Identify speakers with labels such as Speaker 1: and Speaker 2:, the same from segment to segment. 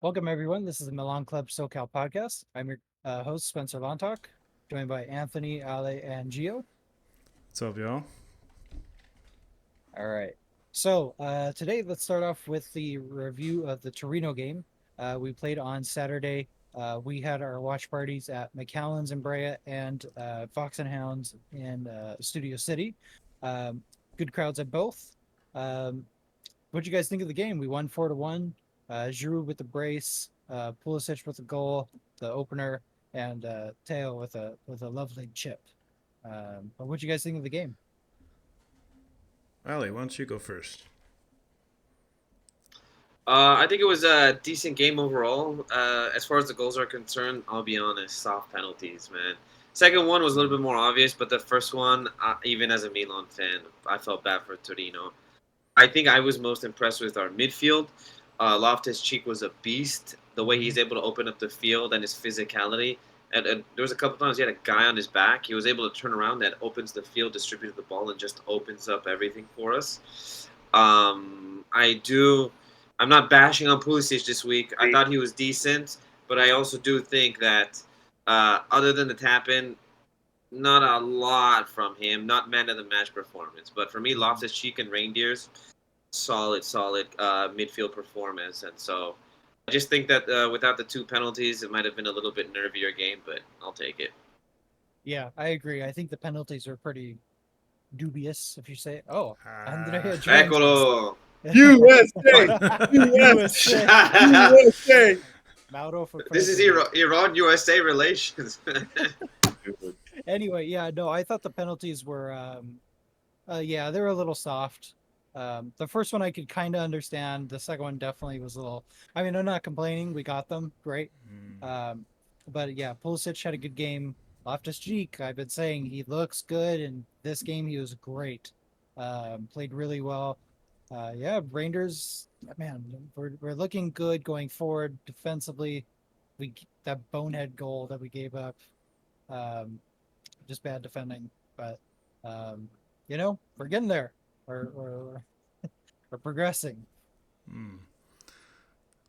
Speaker 1: Welcome, everyone. This is the Milan Club SoCal podcast. I'm your host, Spencer Lontalk, joined by Anthony, Ale, and Gio.
Speaker 2: What's up, y'all?
Speaker 1: All right. So today, let's start off with the review of the Torino game. We played on Saturday. We had our watch parties at McAllen's in Brea and Fox and Hounds in Studio City. Um, Good crowds at both. Um, what do you guys think of the game? We won 4-1. Giroud with the brace, Pulisic with the goal, the opener, and Teo with a lovely chip. But what do you guys think of the game?
Speaker 2: Ali, why don't you go first?
Speaker 3: I think it was a decent game overall. As far as the goals are concerned, I'll be honest, soft penalties, man. Second one was a little bit more obvious, but the first one, even as a Milan fan, I felt bad for Torino. I think I was most impressed with our midfield. Loftus Cheek was a beast. The way he's able to open up the field and his physicality. And there was a couple times he had a guy on his back. He was able to turn around that opens the field, distributes the ball, and just opens up everything for us. I do. I'm not bashing on Pulisic this week. I thought he was decent, but I also do think that other than the tap in, not a lot from him. Not man of the match performance, but for me, Loftus Cheek and Reindeers, solid midfield performance. And so I just think that without the two penalties, it might have been a little bit nervier game, but I'll take it.
Speaker 1: Yeah, I agree. I think the penalties are pretty dubious, if you say. Oh, Andrea joins us.
Speaker 3: Eccolo.
Speaker 4: USA,
Speaker 1: USA.
Speaker 4: USA.
Speaker 1: Mauro for
Speaker 3: This is
Speaker 1: president.
Speaker 3: Iran USA relations.
Speaker 1: Anyway, yeah, no, I thought the penalties were, yeah, they were a little soft. The first one I could kind of understand. The second one definitely was a little. I mean, I'm not complaining. We got them, great. Um, but yeah, Pulisic had a good game. Loftus Cheek, I've been saying he looks good, and this game he was great. Played really well. Yeah, Rangers, man, we're looking good going forward defensively. We that bonehead goal that we gave up, um, just bad defending, but um, we're getting there. We're we're progressing.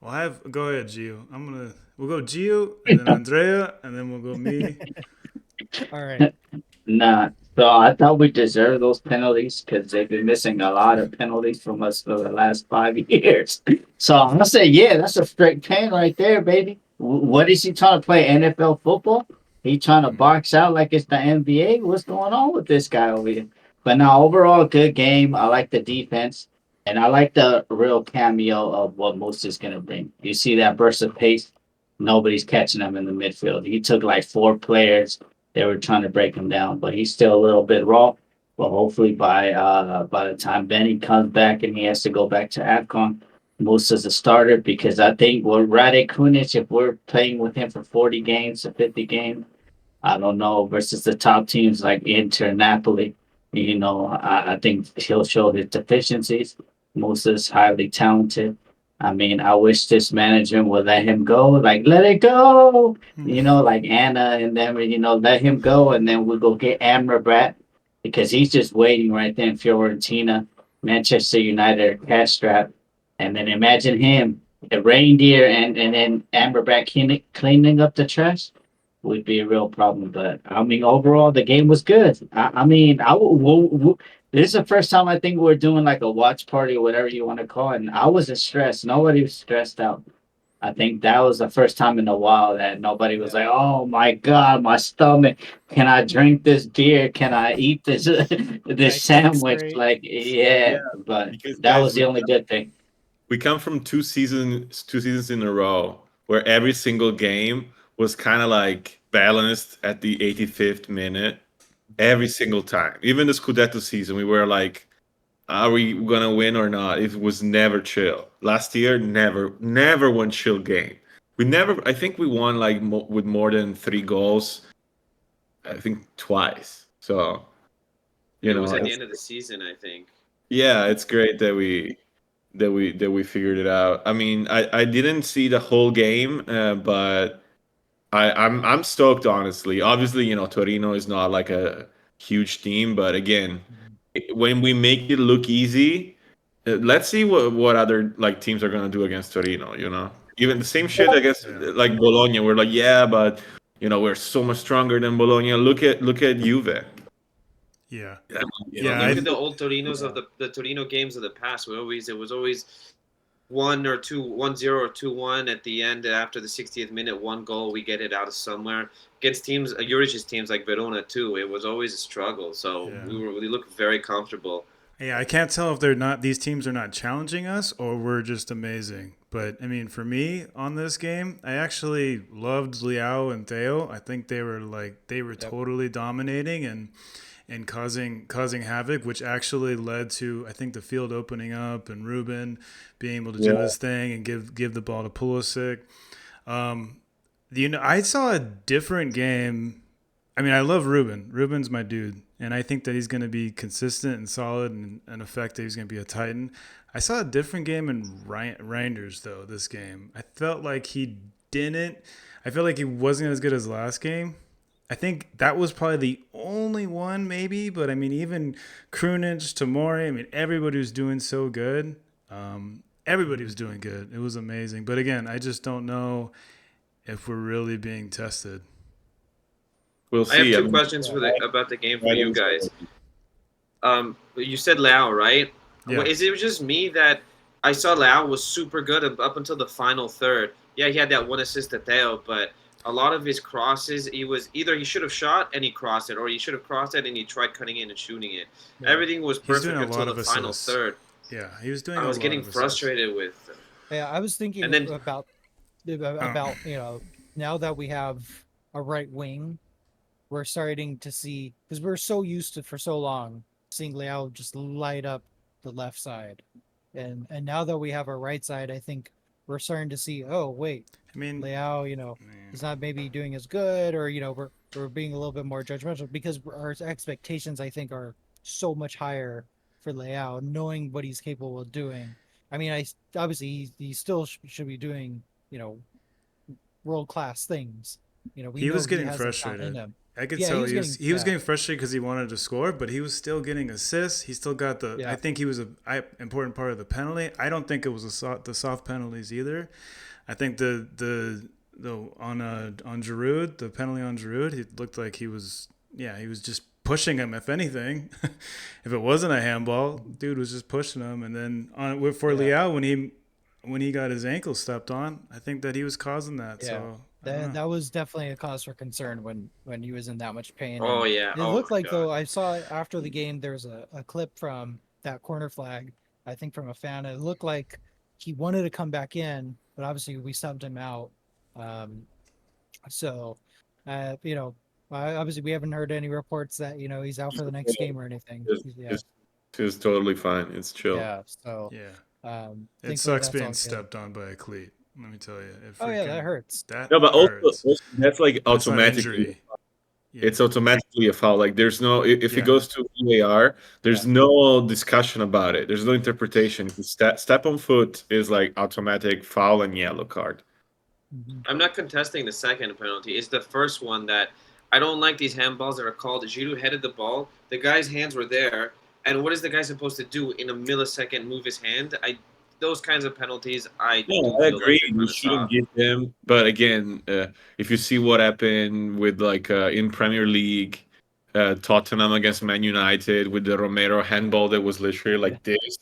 Speaker 2: Well, go ahead, Gio. We'll go Gio, and then Andrea, and then we'll go me.
Speaker 1: All right.
Speaker 4: Nah, so I thought we deserved those penalties because they've been missing a lot of penalties from us for the last 5 years. So I'm gonna say, yeah, that's a straight 10 right there, baby. What is he trying to play NFL football? He trying to box out like it's the NBA? What's going on with this guy over here? But now, overall, good game. I like the defense, and I like the real cameo of what Moose is gonna bring. You see that burst of pace? Nobody's catching him in the midfield. He took like four players. They were trying to break him down, but he's still a little bit raw. But hopefully by the time Benny comes back and he has to go back to AFCON, Musa's a starter because I think with Radek Kunic, if we're playing with him for 40 games or 50 games, I don't know, versus the top teams like Inter, Napoli, I think he'll show his deficiencies. Musa's highly talented. I mean, I wish this manager would let him go, like let it go, like Anna and them, let him go, and then we'll go get Amrabat because he's just waiting right there in Fiorentina, Manchester United, cash strap, and then imagine him, a reindeer, and then Amrabat cleaning up the trash would be a real problem. But I mean, overall, the game was good. I mean, this is the first time I think we're doing like a watch party or whatever you want to call it. And I wasn't stressed. Nobody was stressed out. I think that was the first time in a while that nobody was like, "Oh my God, my stomach! Can I drink this beer? Can I eat this
Speaker 1: Can
Speaker 4: this
Speaker 1: I think
Speaker 4: sandwich?"
Speaker 1: straight?
Speaker 4: Like,
Speaker 5: Yeah,
Speaker 4: yeah, but
Speaker 5: because
Speaker 4: that
Speaker 5: guys,
Speaker 4: was the only good thing.
Speaker 5: we come from two seasons in a row where every single game was kind of like balanced at the 85th minute every single time. Even the Scudetto season, we were like, are we gonna win or not? It was never chill. Last year, never one chill game. We never. I think we won like with more than 3 goals. I think twice. So
Speaker 3: It was at the
Speaker 5: it's,
Speaker 3: end of the season, I think.
Speaker 5: yeah, it's great that we figured it out. I mean, I didn't see the whole game, but I'm stoked, honestly. Obviously, Torino is not like a huge team, but again, when we make it look easy, let's see what other like teams are gonna do against Torino. Even the same shit, I guess,
Speaker 2: Yeah.
Speaker 5: like Bologna. We're like, yeah, but we're so much stronger than Bologna. Look at Juve.
Speaker 2: Yeah.
Speaker 3: Well,
Speaker 2: Yeah.
Speaker 3: look at the old Torinos of the Torino games of the past. It was always 1-0 or 2-1 at the end after the 60th minute. One goal, we get it out of somewhere against teams, Juric's teams like Verona too. It was always a struggle. So
Speaker 2: Yeah.
Speaker 3: we looked very comfortable.
Speaker 2: Yeah, I can't tell if they're not these teams are not challenging us or we're just amazing. But I mean, for me on this game, I actually loved Liao and Theo. I think they were totally dominating and causing havoc, which actually led to I think the field opening up and Ruben being able to do his thing and give the ball to Pulisic. I saw a different game. I mean, I love Ruben. Ruben's my dude, and I think that he's going to be consistent and solid and effective. He's going to be a Titan. I saw a different game in Reinders, though, this game. I felt like he wasn't as good as last game. I think that was probably the only one, maybe. But, I mean, even Krunic, Tomori, I mean, everybody was doing so good. Everybody was doing good. It was amazing. But, again, I just don't know if we're really being tested.
Speaker 5: We'll
Speaker 3: I have
Speaker 5: see.
Speaker 3: two questions about the game for you guys. You said Lau, right?
Speaker 2: Yeah.
Speaker 3: Is it just me that I saw Lau was super good up until the final third? Yeah, he had that one assist at Theo, but a lot of his crosses, he should have shot and he crossed it, or he should have crossed it and he tried cutting in and shooting it. Yeah. Everything was perfect until the final third.
Speaker 2: Yeah, he was doing.
Speaker 3: I was getting frustrated with.
Speaker 1: Yeah, I was thinking about now that we have a right wing, we're starting to see, because we're so used to for so long seeing Leao just light up the left side, and now that we have a right side, I think we're starting to see. Oh wait, I mean Leao, is not maybe doing as good, or we're being a little bit more judgmental because our expectations, I think, are so much higher for Leao, knowing what he's capable of doing. I mean, obviously he still should be doing world class things.
Speaker 2: He was getting frustrated. I could tell he was getting frustrated because he wanted to score, but he was still getting assists. He still got the. I think he was an important part of the penalty. I don't think it was the soft penalties either. I think the on Giroud, the penalty on Giroud, he looked like he was just pushing him. If anything, if it wasn't a handball, dude was just pushing him. And then for Leao, when he got his ankle stepped on, I think that he was causing that. Yeah. So.
Speaker 1: That was definitely a cause for concern when he was in that much pain.
Speaker 3: Oh, yeah.
Speaker 1: It looked like, though, I saw after the game, there's a clip from that corner flag, I think from a fan. It looked like he wanted to come back in, but obviously we subbed him out. Obviously we haven't heard any reports that, he's out for the next game or anything.
Speaker 5: It's totally fine. It's chill.
Speaker 1: Yeah, so.
Speaker 2: Yeah. It sucks being stepped on by a cleat. Let me tell you.
Speaker 1: That hurts.
Speaker 5: Also that's like automatically. It's automatically a foul. Like there's no if it goes to VAR, there's no discussion about it. There's no interpretation. Step on foot is like automatic foul and yellow card.
Speaker 3: I'm not contesting the second penalty. It's the first one that I don't like these handballs that are called. Giroud headed the ball. The guy's hands were there. And what is the guy supposed to do in a millisecond? Move his hand? Those kinds of penalties, I
Speaker 5: agree. You shouldn't give them. But again, if you see what happened with in Premier League, Tottenham against Man United with the Romero handball that was literally like this,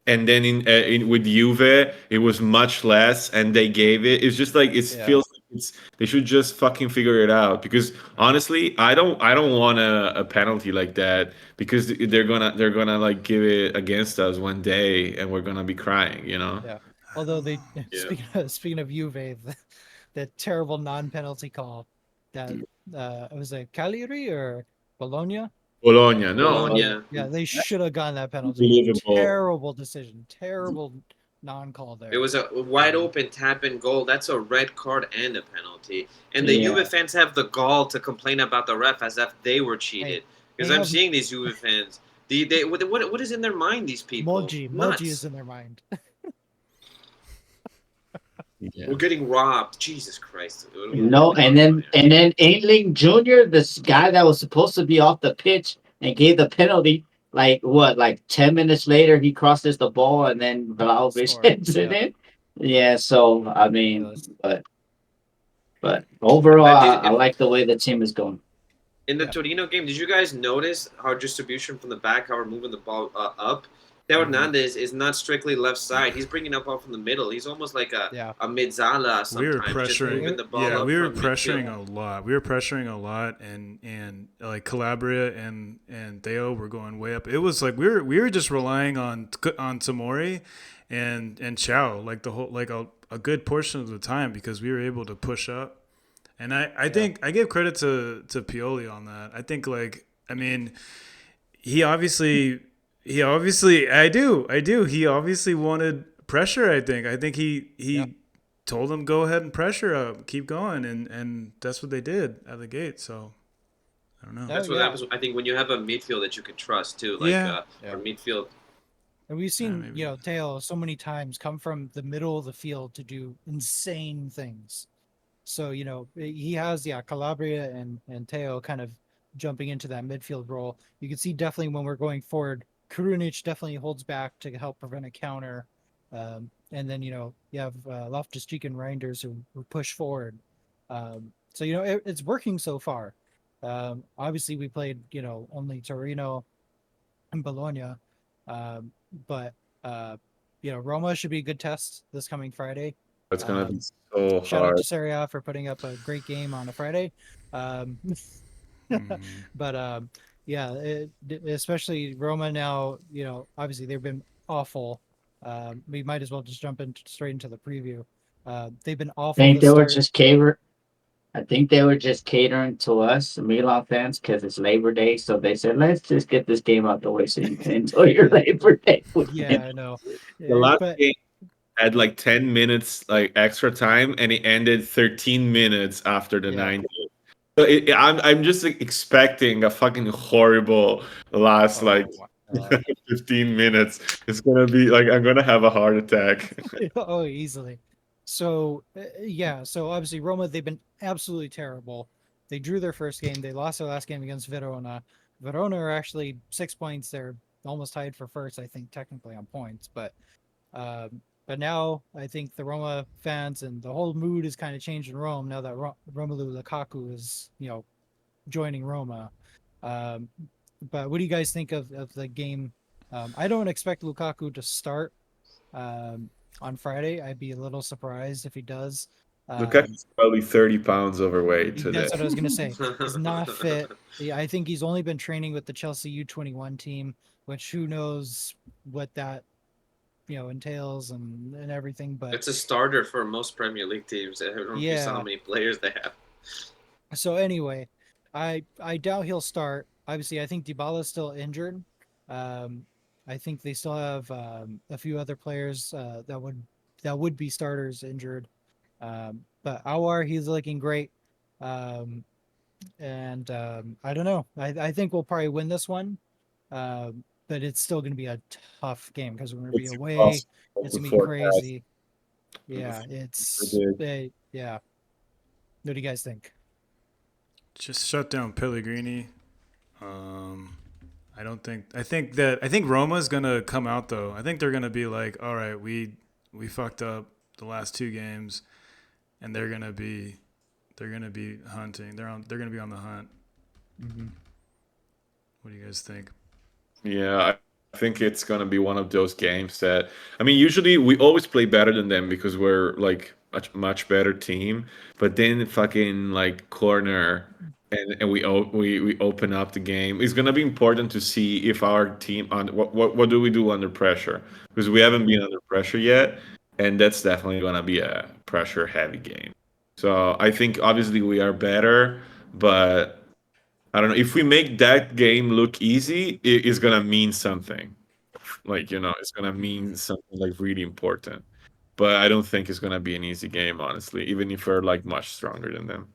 Speaker 5: and then in with Juve, it was much less, and they gave it. It's just like feels like they should just fucking figure it out. Because honestly, I don't want a penalty like that, because they're gonna like give it against us one day, and we're gonna be crying,
Speaker 1: Yeah. Although speaking of Juve, the terrible non-penalty call that was it Cagliari or Bologna?
Speaker 5: Bologna, no.
Speaker 3: Bologna.
Speaker 1: Yeah, they should have gotten that penalty. Terrible decision. Terrible non-call there.
Speaker 3: It was a wide open tap and goal. That's a red card and a penalty. And the Juve fans have the gall to complain about the ref as if they were cheated. Because I'm seeing these Juve fans. What is in their mind, these people?
Speaker 1: Moji is in their mind.
Speaker 3: We're getting robbed. Jesus Christ.
Speaker 4: And then Aingling Jr., this guy that was supposed to be off the pitch and gave the penalty, like 10 minutes later he crosses the ball and then Vlahovic hits it in. Yeah, so I mean, but overall, I like the way the team is going.
Speaker 3: In the Torino game, did you guys notice our distribution from the back, how we're moving the ball up? Theo Hernandez is not strictly left side. He's bringing up off from the middle. He's almost like a Midzala sometimes.
Speaker 2: We were pressuring.
Speaker 3: Just moving the ball up
Speaker 2: we were
Speaker 3: from
Speaker 2: pressuring
Speaker 3: midfield.
Speaker 2: a lot. We were pressuring a lot, and like Calabria and Theo were going way up. It was like we were just relying on Tamori and Chow like the whole like a good portion of the time because we were able to push up. And I think I give credit to Pioli on that. I think I mean he obviously I do he obviously wanted pressure. I think he told them go ahead and pressure up, keep going, and that's what they did out of the gate. So I don't know.
Speaker 3: That's what happens. I think when you have a midfield that you can trust too, like our midfield.
Speaker 1: And we've seen Theo so many times come from the middle of the field to do insane things. So he has Calabria and Theo kind of jumping into that midfield role. You can see definitely when we're going forward, Kurunic definitely holds back to help prevent a counter. And then you have Loftus-Cheek and Reinders who push forward. So it's working so far. Obviously we played only Torino and Bologna, but Roma should be a good test this coming Friday.
Speaker 5: It's gonna be so hard.
Speaker 1: Shout out to Serie A for putting up a great game on a Friday. But especially Roma now, obviously they've been awful. We might as well just jump straight into the preview. They've been awful.
Speaker 4: I think they were just catering to us, Milan fans, because it's Labor Day. So they said, let's just get this game out the way so you can enjoy your Labor Day.
Speaker 1: Yeah, I know.
Speaker 5: The last game had like 10 minutes like extra time, and it ended 13 minutes after the 90. So I'm just expecting a fucking horrible last 15 minutes. It's gonna be like I'm gonna have a heart attack.
Speaker 1: Oh, easily. So so obviously Roma, they've been absolutely terrible. They drew their first game. They lost their last game against Verona. Verona are actually 6 points. They're almost tied for first, I think, technically on points. But now I think the Roma fans and the whole mood has kind of changed in Rome now that Romelu Lukaku is, joining Roma. But what do you guys think of the game? I don't expect Lukaku to start on Friday. I'd be a little surprised if he does.
Speaker 5: Lukaku's probably 30 pounds overweight today.
Speaker 1: That's what I was going to say. He's not fit. I think he's only been training with the Chelsea U21 team, which who knows what that entails and everything. But
Speaker 3: it's a starter for most Premier League teams. I don't know if you saw how many players they have.
Speaker 1: So anyway, I doubt he'll start. Obviously, I think Dybala's still injured. I think they still have a few other players that would be starters injured. But Aouar, he's looking great. And I don't know. I think we'll probably win this one. But it's still going to be a tough game because we're going to be away. It's going to be crazy. Yeah, yeah. What do you guys think?
Speaker 2: Just shut down Pellegrini. I think Roma's gonna come out though. I think they're gonna be like, all right, we fucked up the last two games, and they're gonna be hunting. They're gonna be on the hunt. Mm-hmm. What do you guys think?
Speaker 5: Yeah, I think it's gonna be one of those games that usually we always play better than them because we're like a much better team. But then fucking like corner and we open up the game. It's gonna be important to see if our team on what do we do under pressure because we haven't been under pressure yet, and that's definitely gonna be a pressure heavy game. So I think obviously we are better, but I don't know if we make that game look easy, it's gonna mean something. Like it's gonna mean something like really important. But I don't think it's gonna be an easy game, honestly, even if we're like much stronger than them.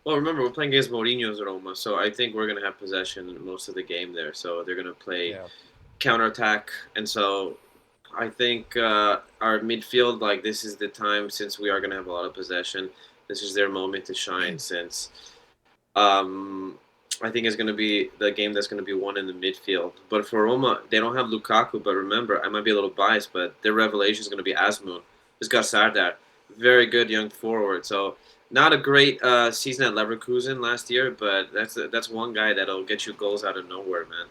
Speaker 3: Well, remember we're playing against Mourinho's Roma, so I think we're gonna have possession most of the game there. So they're gonna play counterattack, and so I think our midfield, like this is the time since we are gonna have a lot of possession. This is their moment to shine since I think is going to be the game that's going to be won in the midfield. But for Roma, they don't have Lukaku. But remember, I might be a little biased, but their revelation is going to be Asmoon. Just got Sardar. Very good young forward. So not a great season at Leverkusen last year, but that's one guy that'll get you goals out of nowhere, man.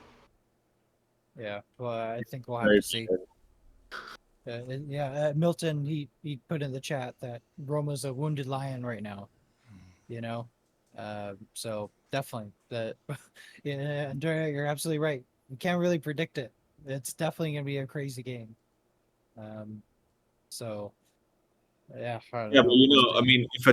Speaker 1: Yeah, well, I think we'll have to see. Milton, he put in the chat that Roma's a wounded lion right now. You know, so definitely that. Yeah, Andrea, you're absolutely right. You can't really predict it. It's definitely gonna be a crazy game. So yeah,
Speaker 5: Yeah, but I mean, if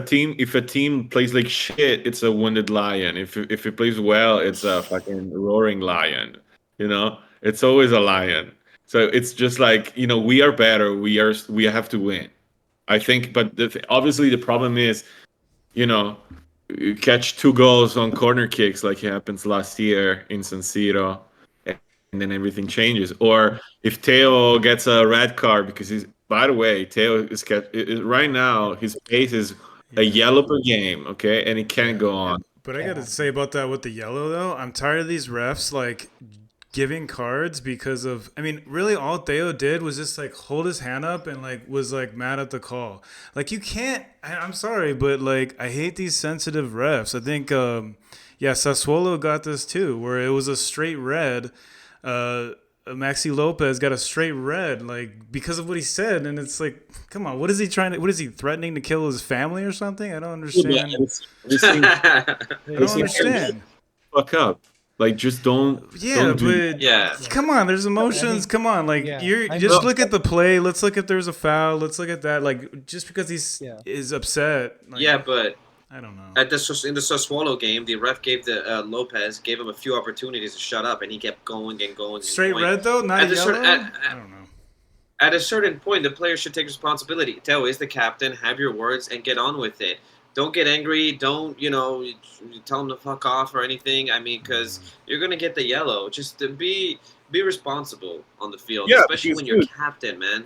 Speaker 5: a team plays like shit, it's a wounded lion. If it plays well, it's a fucking roaring lion. It's always a lion. So it's just like we are better. We have to win. I think, but obviously the problem is, you catch 2 goals on corner kicks like happens last year in San Siro, and then everything changes. Or if Theo gets a red card because he's. By the way, Theo right now. His pace is a yellow per game. Okay, and he can't go on.
Speaker 2: But I got to say about that with the yellow though. I'm tired of these refs like giving cards because of. I mean, really, all Theo did was just like hold his hand up and like was like mad at the call. Like you can't. I'm sorry, but like I hate these sensitive refs. I think. Sassuolo got this too, where it was a straight red. Maxi Lopez got a straight red, like because of what he said, and it's like, come on, what is he threatening to kill his family or something? I don't understand. I don't understand.
Speaker 5: Fuck up. Like, just don't.
Speaker 2: Yeah,
Speaker 3: but
Speaker 2: come on, there's emotions. Come on, like just look at the play. Let's look if there's a foul. Let's look at that. Like, just because is upset. Like,
Speaker 3: but
Speaker 2: I don't know.
Speaker 3: In the Sassuolo game, the ref gave Lopez gave him a few opportunities to shut up, and he kept going and going.
Speaker 2: Straight red though, not yellow. I don't know.
Speaker 3: At a certain point, the player should take responsibility. Theo is the captain. Have your words and get on with it. Don't get angry. Don't tell him to fuck off or anything. I mean, because you're gonna get the yellow. Just to be responsible on the field, especially when you're captain, man.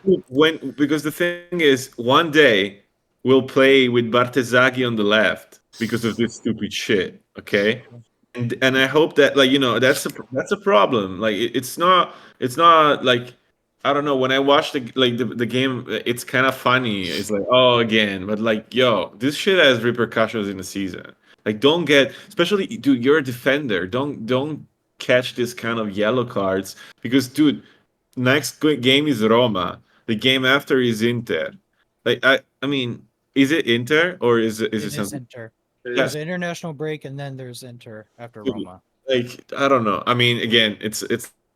Speaker 5: Because the thing is, one day we'll play with Bartesaghi on the left because of this stupid shit. Okay, and I hope that that's a problem. Like it's not like. I don't know. When I watch the game, it's kind of funny. It's like, oh, again, but like, yo, this shit has repercussions in the season. Like, don't get, especially, dude, you're a defender. Don't catch this kind of yellow cards because, dude, next game is Roma. The game after is Inter. Like, I mean, is it Inter or is it something?
Speaker 1: Inter. There's an international break and then there's Inter after Roma.
Speaker 5: Like, I don't know. I mean, again, it's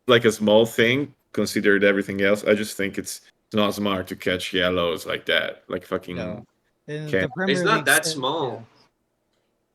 Speaker 5: like a small thing. Considered everything else, I just think it's not smart to catch yellows like that. Like fucking. No.
Speaker 3: It's not that small. Yeah.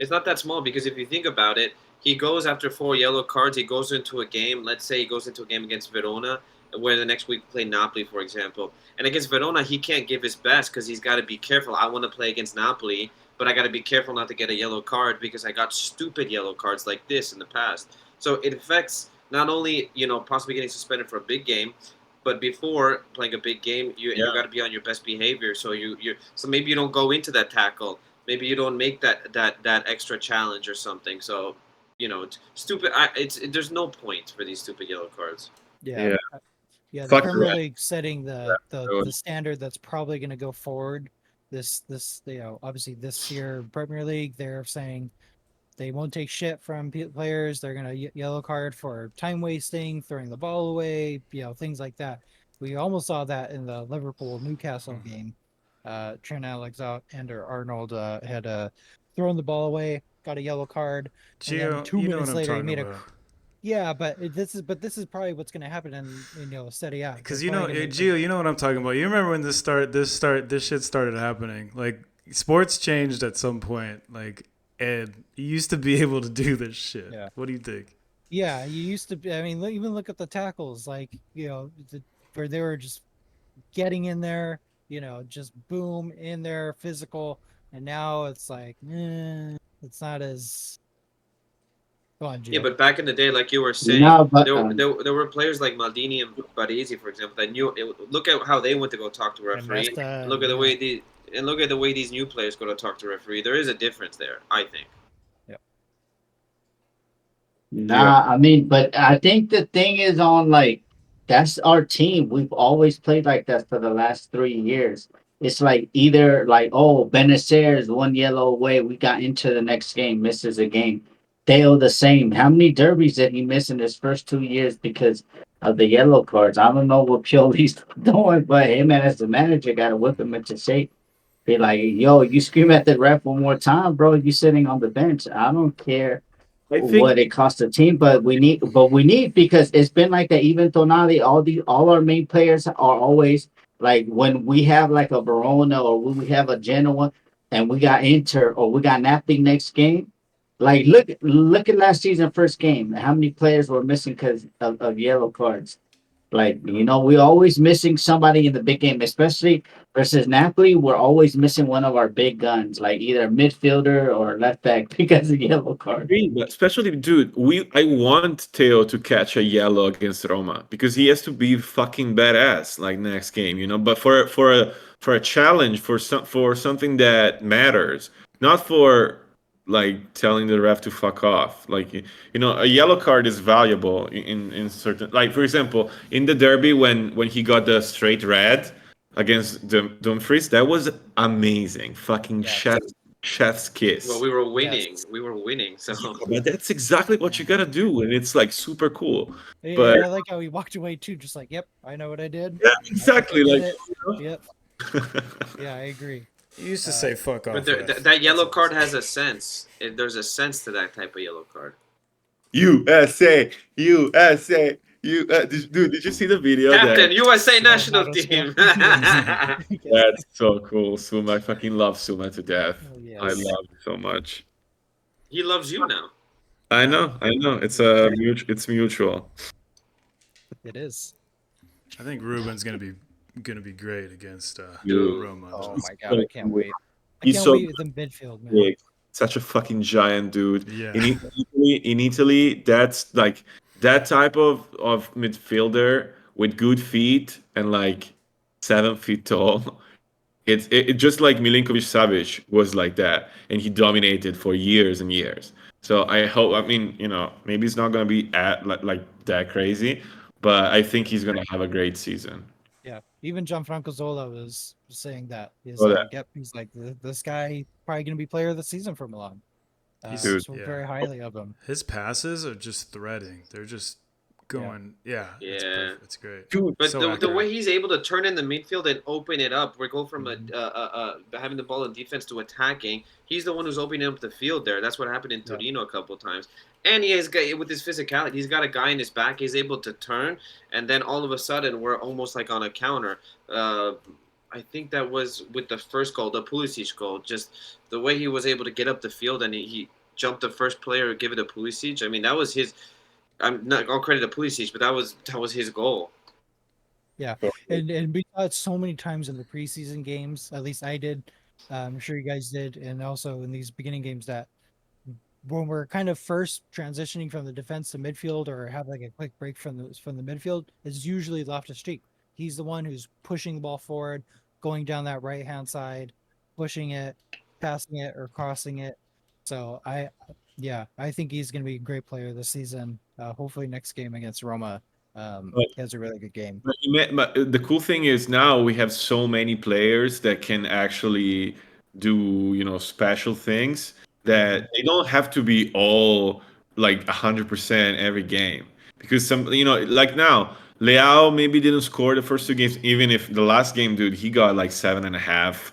Speaker 3: It's not that small because if you think about it, he goes after 4 yellow cards. He goes into a game. Let's say he goes into a game against Verona, where the next week play Napoli, for example. And against Verona, he can't give his best because he's got to be careful. I want to play against Napoli, but I got to be careful not to get a yellow card because I got stupid yellow cards like this in the past. So it affects. Not only possibly getting suspended for a big game, but before playing a big game, you got to be on your best behavior. So so maybe you don't go into that tackle. Maybe you don't make that extra challenge or something. So stupid. There's no point for these stupid yellow cards.
Speaker 1: Yeah. The Premier League setting the standard that's probably going to go forward. This obviously this year Premier League they're saying. They won't take shit from players. They're going to yellow card for time wasting, throwing the ball away, things like that. We almost saw that in the Liverpool-Newcastle game. Trent Alexander-Arnold had thrown the ball away, got a yellow card. And then 2 minutes later, he made a... Yeah, but this is probably what's going to happen in Serie A.
Speaker 2: Because Gio, you know what I'm talking about. You remember when this shit started happening? Like sports changed at some point. Like. And you used to be able to do this shit. Yeah. What do you think?
Speaker 1: Yeah, you used to be. I mean, even look at the tackles, like, where they were just getting in there, just boom, in there, physical. And now it's like, it's not as... Go on, Gio.
Speaker 3: Yeah, but back in the day, like you were saying, there were players like Maldini and Baresi, for example, that look at how they went to go talk to referee. Look at the way look at the way these new players go to talk to referee. There is a difference there, I think.
Speaker 1: Yep.
Speaker 4: Nah, I mean, but I think the thing is on like that's our team. We've always played like that for the last 3 years. It's like either like, oh, Benacer is one yellow away. We got into the next game, misses a game. Dale the same. How many derbies did he miss in his first 2 years because of the yellow cards? I don't know what Pioli's doing, but him as the manager got to whip him into shape. Be like, yo, you scream at the ref one more time, bro. You sitting on the bench. I don't care
Speaker 5: I think
Speaker 4: what it costs the team, but we need because it's been like that. Even Tonali, all our main players are always like when we have like a Verona or when we have a Genoa and we got Inter or we got Napoli next game. Like look at last season first game. How many players were missing because of yellow cards? Like, we're always missing somebody in the big game, especially versus Napoli. We're always missing one of our big guns, like either midfielder or left back because of yellow card.
Speaker 5: agree, but especially, dude, I want Theo to catch a yellow against Roma because he has to be fucking badass like next game, But for a challenge, for something that matters, not for like telling the ref to fuck off. Like a yellow card is valuable in certain, like for example, in the derby when he got the straight red against Dumfries, that was amazing, fucking
Speaker 1: Yes.
Speaker 5: chef's
Speaker 3: Well,
Speaker 5: kiss.
Speaker 3: we were winning.
Speaker 1: Yes.
Speaker 3: We were winning. So
Speaker 5: But that's exactly what you gotta do, and it's like super cool.
Speaker 1: And
Speaker 5: But
Speaker 1: I like how he walked away too, just like, yep, I know what I did.
Speaker 5: yeah,
Speaker 1: I think I
Speaker 5: exactly.
Speaker 1: did
Speaker 5: Like,
Speaker 1: it. Yep. Yeah, I agree.
Speaker 2: You used to say "fuck
Speaker 3: but
Speaker 2: off." Ref.
Speaker 3: that yellow
Speaker 2: That's all.
Speaker 3: card has a sense. There's a sense to that type of yellow card.
Speaker 5: USA, USA, dude, did you see the video
Speaker 3: Captain,
Speaker 5: that?
Speaker 3: USA
Speaker 1: Oh,
Speaker 3: national
Speaker 1: model skill.
Speaker 3: team.
Speaker 1: Yes. Yes.
Speaker 5: That's so cool. Suma, I fucking love Suma to death.
Speaker 1: Oh,
Speaker 5: I
Speaker 1: yes.
Speaker 5: love it so much.
Speaker 3: He loves you now.
Speaker 5: I know, I know. It's mutual.
Speaker 1: It is.
Speaker 2: I think Ruben's gonna be great against
Speaker 5: Dude,
Speaker 2: Roma.
Speaker 1: Oh
Speaker 2: Just,
Speaker 1: my god, I can't wait. I
Speaker 5: he's
Speaker 1: can't
Speaker 5: so
Speaker 1: wait with the midfield, man.
Speaker 5: big, such a fucking giant dude.
Speaker 2: yeah.
Speaker 5: In Italy, that's like that type of midfielder with good feet and like 7 feet tall. It just like Milinkovic Savic was like that, and he dominated for years and years. So I hope. I mean, maybe it's not gonna be at like that crazy, but I think he's gonna have a great season.
Speaker 1: Yeah. Even Gianfranco Zola was saying that. He's
Speaker 5: So that,
Speaker 1: like, yep, he's like, this guy probably gonna be player of the season for Milan.
Speaker 2: He's
Speaker 5: dude.
Speaker 1: Spoke
Speaker 2: yeah.
Speaker 1: very highly of him.
Speaker 2: His passes are just threading. They're just going. Yeah. It's
Speaker 3: Yeah.
Speaker 2: perfect. It's great.
Speaker 5: Dude,
Speaker 3: But
Speaker 2: So
Speaker 3: the
Speaker 2: accurate.
Speaker 3: way he's able to turn in the midfield and open it up, we go from having the ball in defense to attacking. He's the one who's opening up the field there. That's what happened in
Speaker 1: Yeah.
Speaker 3: Torino a couple times. And he has got with his physicality, he's got a guy in his back. He's able to turn, and then all of a sudden we're almost like on a counter. I think that was with the first goal, the Pulisic goal. Just the way he was able to get up the field and he jumped the first player, give it to Pulisic. I mean, that was his. I'm not all credit to Pulisic, but that was his goal.
Speaker 1: Yeah, and we saw it so many times in the preseason games. At least I did. I'm sure you guys did, and also in these beginning games that when we're kind of first transitioning from the defense to midfield or have like a quick break from the midfield, is usually Loftus Cheek. He's the one who's pushing the ball forward, going down that right hand side, pushing it, passing it, or crossing it. So I think he's going to be a great player this season. Hopefully next game against Roma, he has a really good game.
Speaker 5: but the cool thing is now we have so many players that can actually do special things that they don't have to be all like 100% every game because some like now Leao maybe didn't score the first 2 games, even if the last game, dude, he got like 7.5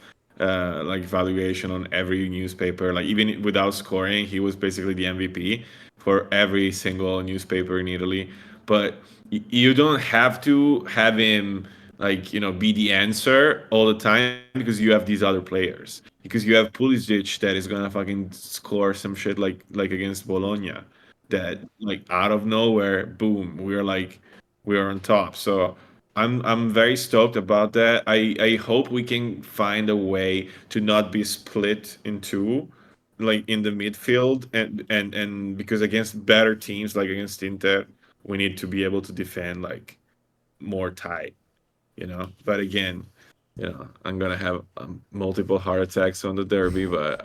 Speaker 5: like valuation on every newspaper. Like even without scoring, he was basically the MVP for every single newspaper in Italy. But you don't have to have him like be the answer all the time because you have these other players. Because you have Pulisic that is gonna fucking score some shit like against Bologna, that like out of nowhere, boom, we're on top. So I'm very stoked about that. I hope we can find a way to not be split in two, like in the midfield, and because against better teams like against Inter, we need to be able to defend like more tight. But again, I'm gonna have multiple heart attacks on the derby, but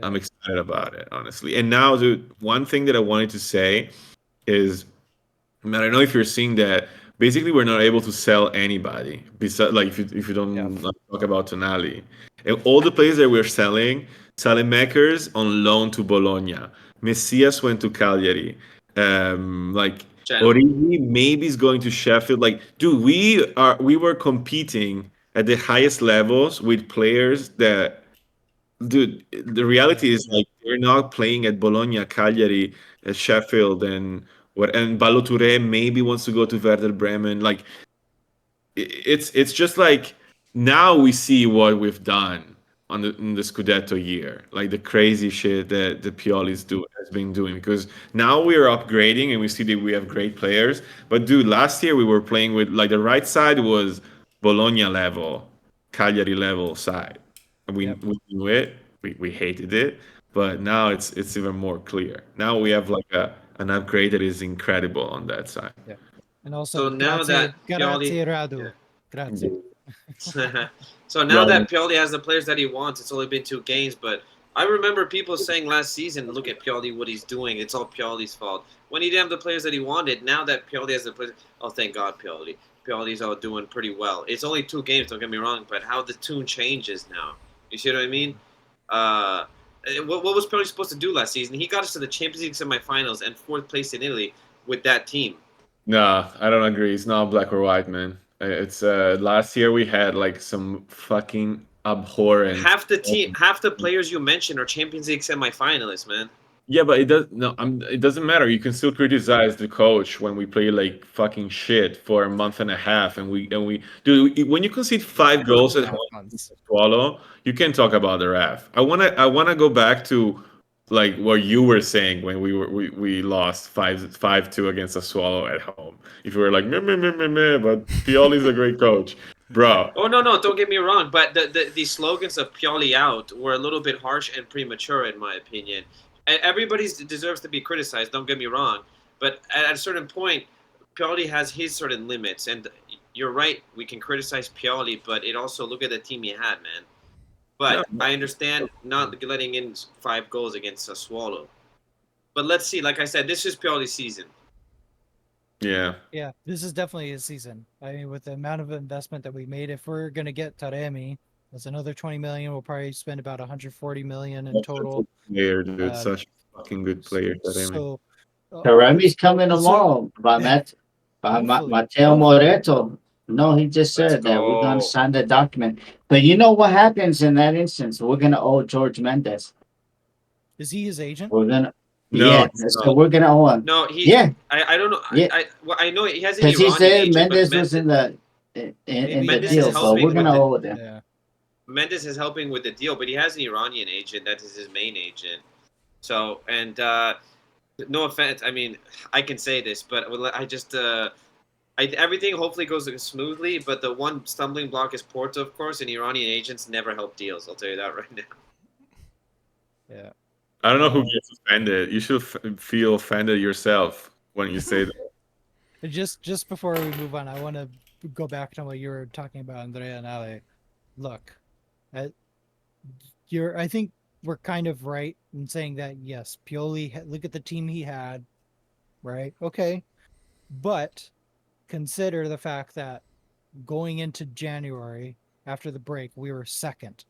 Speaker 5: I'm excited about it, honestly. And now, dude, one thing that I wanted to say is, man, I don't know if you're seeing that. Basically, we're not able to sell anybody. Besides, like if you don't talk about Tonali, and all the players that we're selling, Makers on loan to Bologna. Messias went to Cagliari. Like
Speaker 3: Genoa.
Speaker 5: Origi maybe is going to Sheffield. Like, dude, we were competing at the highest levels with players that, dude, the reality is like they're not playing at Bologna, Cagliari, Sheffield, and what? And Baloture maybe wants to go to Werder Bremen. Like it's just like now we see what we've done in the Scudetto year, like the crazy shit that the Pioli's has been doing. Because now we are upgrading and we see that we have great players. But dude, last year we were playing with like the right side was Bologna level, Cagliari level side. We knew it, we hated it, but now it's even more clear. Now we have like an upgrade that is incredible on that side.
Speaker 1: Yeah. And also,
Speaker 3: So now that Pioli,
Speaker 1: Radu. Grazie.
Speaker 3: so now that Pioli has the players that he wants, it's only been 2 games, but I remember people saying last season, look at Pioli, what he's doing. It's all Pioli's fault. When he didn't have the players that he wanted, now that Pioli has the players, oh, thank God, Pioli. Pioli's all doing pretty well. It's only 2 games, don't get me wrong, but how the tune changes now. You see what I mean? What was Pioli supposed to do last season? He got us to the Champions League semifinals and 4th place in Italy with that team.
Speaker 5: Nah, I don't agree. It's not black or white, man. It's last year we had like some fucking abhorrent.
Speaker 3: Half the players you mentioned are Champions League semifinalists, man.
Speaker 5: Yeah, but it doesn't matter. You can still criticize the coach when we play like fucking shit for a month and a half, and we dude, when you concede 5 goals at home, Swallow, you can talk about the ref. I wanna go back to like what you were saying when we lost 5-2 against a Swallow at home. If you were like meh, but Pioli's a great coach, bro.
Speaker 3: Oh no, don't get me wrong, but the slogans of Pioli out were a little bit harsh and premature in my opinion. Everybody deserves to be criticized, don't get me wrong, but at a certain point, Pioli has his certain limits, and you're right, we can criticize Pioli, but it also, look at the team he had, man. But I understand not letting in 5 goals against Sassuolo. But let's see, like I said, this is Pioli's season.
Speaker 1: Yeah, this is definitely his season. I mean, with the amount of investment that we made, if we're going to get Taremi, that's another 20 million. We'll probably spend about 140 million in total.
Speaker 5: Player, dude, such a fucking good player.
Speaker 4: So, Taremi's coming along by Matteo Moretto. No, he just said that we're going to sign the document. But you know what happens in that instance? We're going to owe George Mendes.
Speaker 1: Is he his agent?
Speaker 4: We're going to. No, so we're going to owe him.
Speaker 3: No, I don't know. Yeah. I know he has an Iranian agent. Because he said
Speaker 4: Mendes was in the deal, so we're going to owe them.
Speaker 3: Yeah. Mendes is helping with the deal, but he has an Iranian agent. That is his main agent. So, and no offense, I mean, I can say this, but I just, everything hopefully goes smoothly, but the one stumbling block is Porto, of course, and Iranian agents never help deals. I'll tell you that right now.
Speaker 1: Yeah.
Speaker 5: I don't know who gets offended. You should feel offended yourself when you say that.
Speaker 1: Just before we move on, I want to go back to what you were talking about, Andrea and Ale. Look, I think we're kind of right in saying that, yes, Pioli, look at the team he had, right? Okay. But consider the fact that going into January, after the break, we were second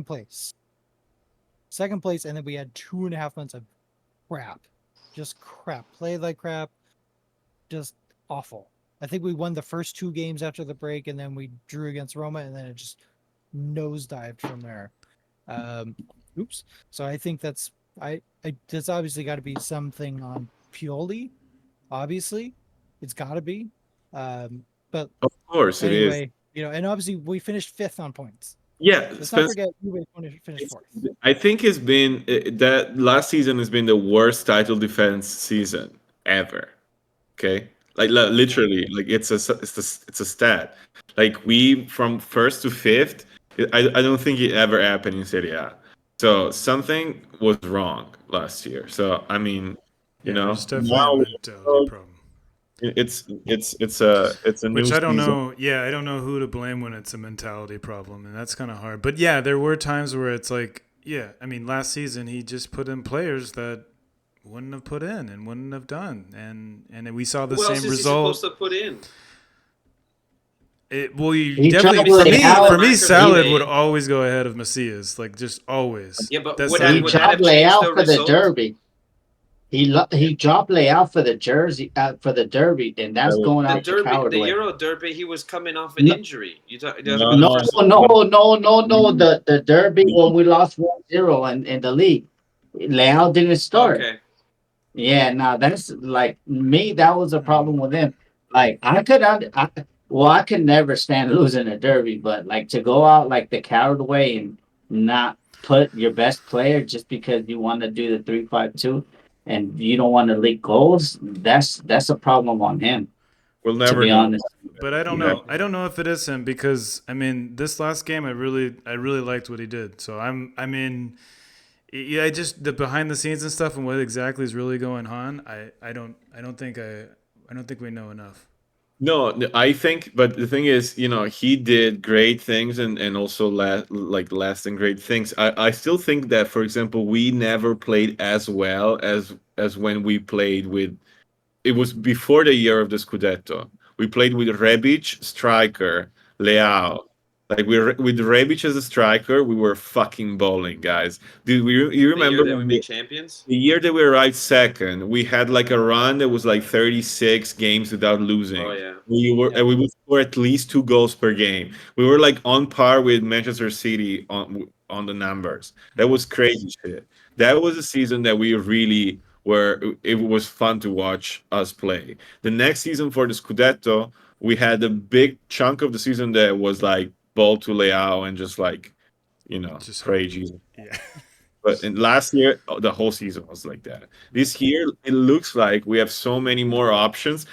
Speaker 1: place, and then we had 2.5 months of crap. Just crap. Played like crap. Just awful. I think we won the first 2 games after the break, and then we drew against Roma, and then it just nosedived from there. Oops. So I think that's obviously got to be something on Pioli. Obviously, it's got to be. But
Speaker 5: of course
Speaker 1: anyway,
Speaker 5: it is.
Speaker 1: And obviously we finished 5th on points.
Speaker 5: Yeah,
Speaker 1: let's not forget we finished 4th.
Speaker 5: I think it's been that last season has been the worst title defense season ever. Okay, like literally, like it's a stat. Like we from 1st to 5th. I don't think it ever happened in Serie A. So something was wrong last year. So I mean, you know,
Speaker 2: it's definitely a mentality problem.
Speaker 5: It's a new
Speaker 2: which I don't
Speaker 5: season.
Speaker 2: know. Yeah, I don't know who to blame when it's a mentality problem, and that's kind of hard. But yeah, there were times where it's like Yeah, I mean, last season he just put in players that wouldn't have put in and wouldn't have done, and we saw the
Speaker 3: Who else
Speaker 2: same
Speaker 3: is he supposed
Speaker 2: result.
Speaker 3: to put in?
Speaker 2: You
Speaker 4: He
Speaker 2: definitely
Speaker 4: dropped
Speaker 2: for me,
Speaker 4: Leao.
Speaker 2: Salad would always go ahead of Macias, like just always.
Speaker 3: Yeah, but
Speaker 2: That's
Speaker 3: would
Speaker 4: He
Speaker 3: that
Speaker 4: dropped
Speaker 3: have changed
Speaker 4: Leao
Speaker 3: the
Speaker 4: for the
Speaker 3: result?
Speaker 4: Derby. He dropped Leao for the jersey for the Derby, and that's going
Speaker 3: The
Speaker 4: out the
Speaker 3: Derby,
Speaker 4: coward
Speaker 3: the
Speaker 4: way.
Speaker 3: Euro Derby, he was coming off an
Speaker 4: No,
Speaker 3: injury.
Speaker 4: no,
Speaker 5: No,
Speaker 4: no. The Derby when we lost 1-0 in the league, Leao didn't start.
Speaker 3: Okay.
Speaker 4: Yeah, no, that's like me. That was a
Speaker 2: Mm,
Speaker 4: problem with him. Like I could never stand losing a derby, but like to go out like the coward way and not put your best player just because you want to do the 3-5-2 and you don't want to leak goals. That's a problem on him.
Speaker 5: we'll
Speaker 4: To
Speaker 5: never
Speaker 4: be
Speaker 5: know.
Speaker 4: honest,
Speaker 2: but I don't
Speaker 5: Yeah.
Speaker 2: know. I don't know if it is him because I mean, this last game I really liked what he did. So I mean, yeah, I just the behind the scenes and stuff and what exactly is really going on. I don't think we know enough.
Speaker 5: No, I think, but the thing is, he did great things and also lasting great things. I still think that, for example, we never played as well as when we played with. It was before the year of the Scudetto. We played with Rebic, striker, Leao. Like with Rebic as a striker, we were fucking bowling, guys. You
Speaker 3: The year
Speaker 5: remember
Speaker 3: that we
Speaker 5: when
Speaker 3: made champions?
Speaker 5: the year that we arrived second, we had like a run that was like 36 games without
Speaker 3: Oh
Speaker 5: losing.
Speaker 3: yeah.
Speaker 1: Yeah.
Speaker 5: We would score at least 2 goals per game. We were like on par with Manchester City on the numbers. That was crazy shit. That was a season that we really were. It was fun to watch us play. The next season for the Scudetto, we had a big chunk of the season that was like ball to Leao and just like
Speaker 2: Just
Speaker 5: pray
Speaker 2: hope.
Speaker 5: Jesus.
Speaker 2: Yeah.
Speaker 5: But in last year, the whole season was like that. This year, it looks like we have so many more options,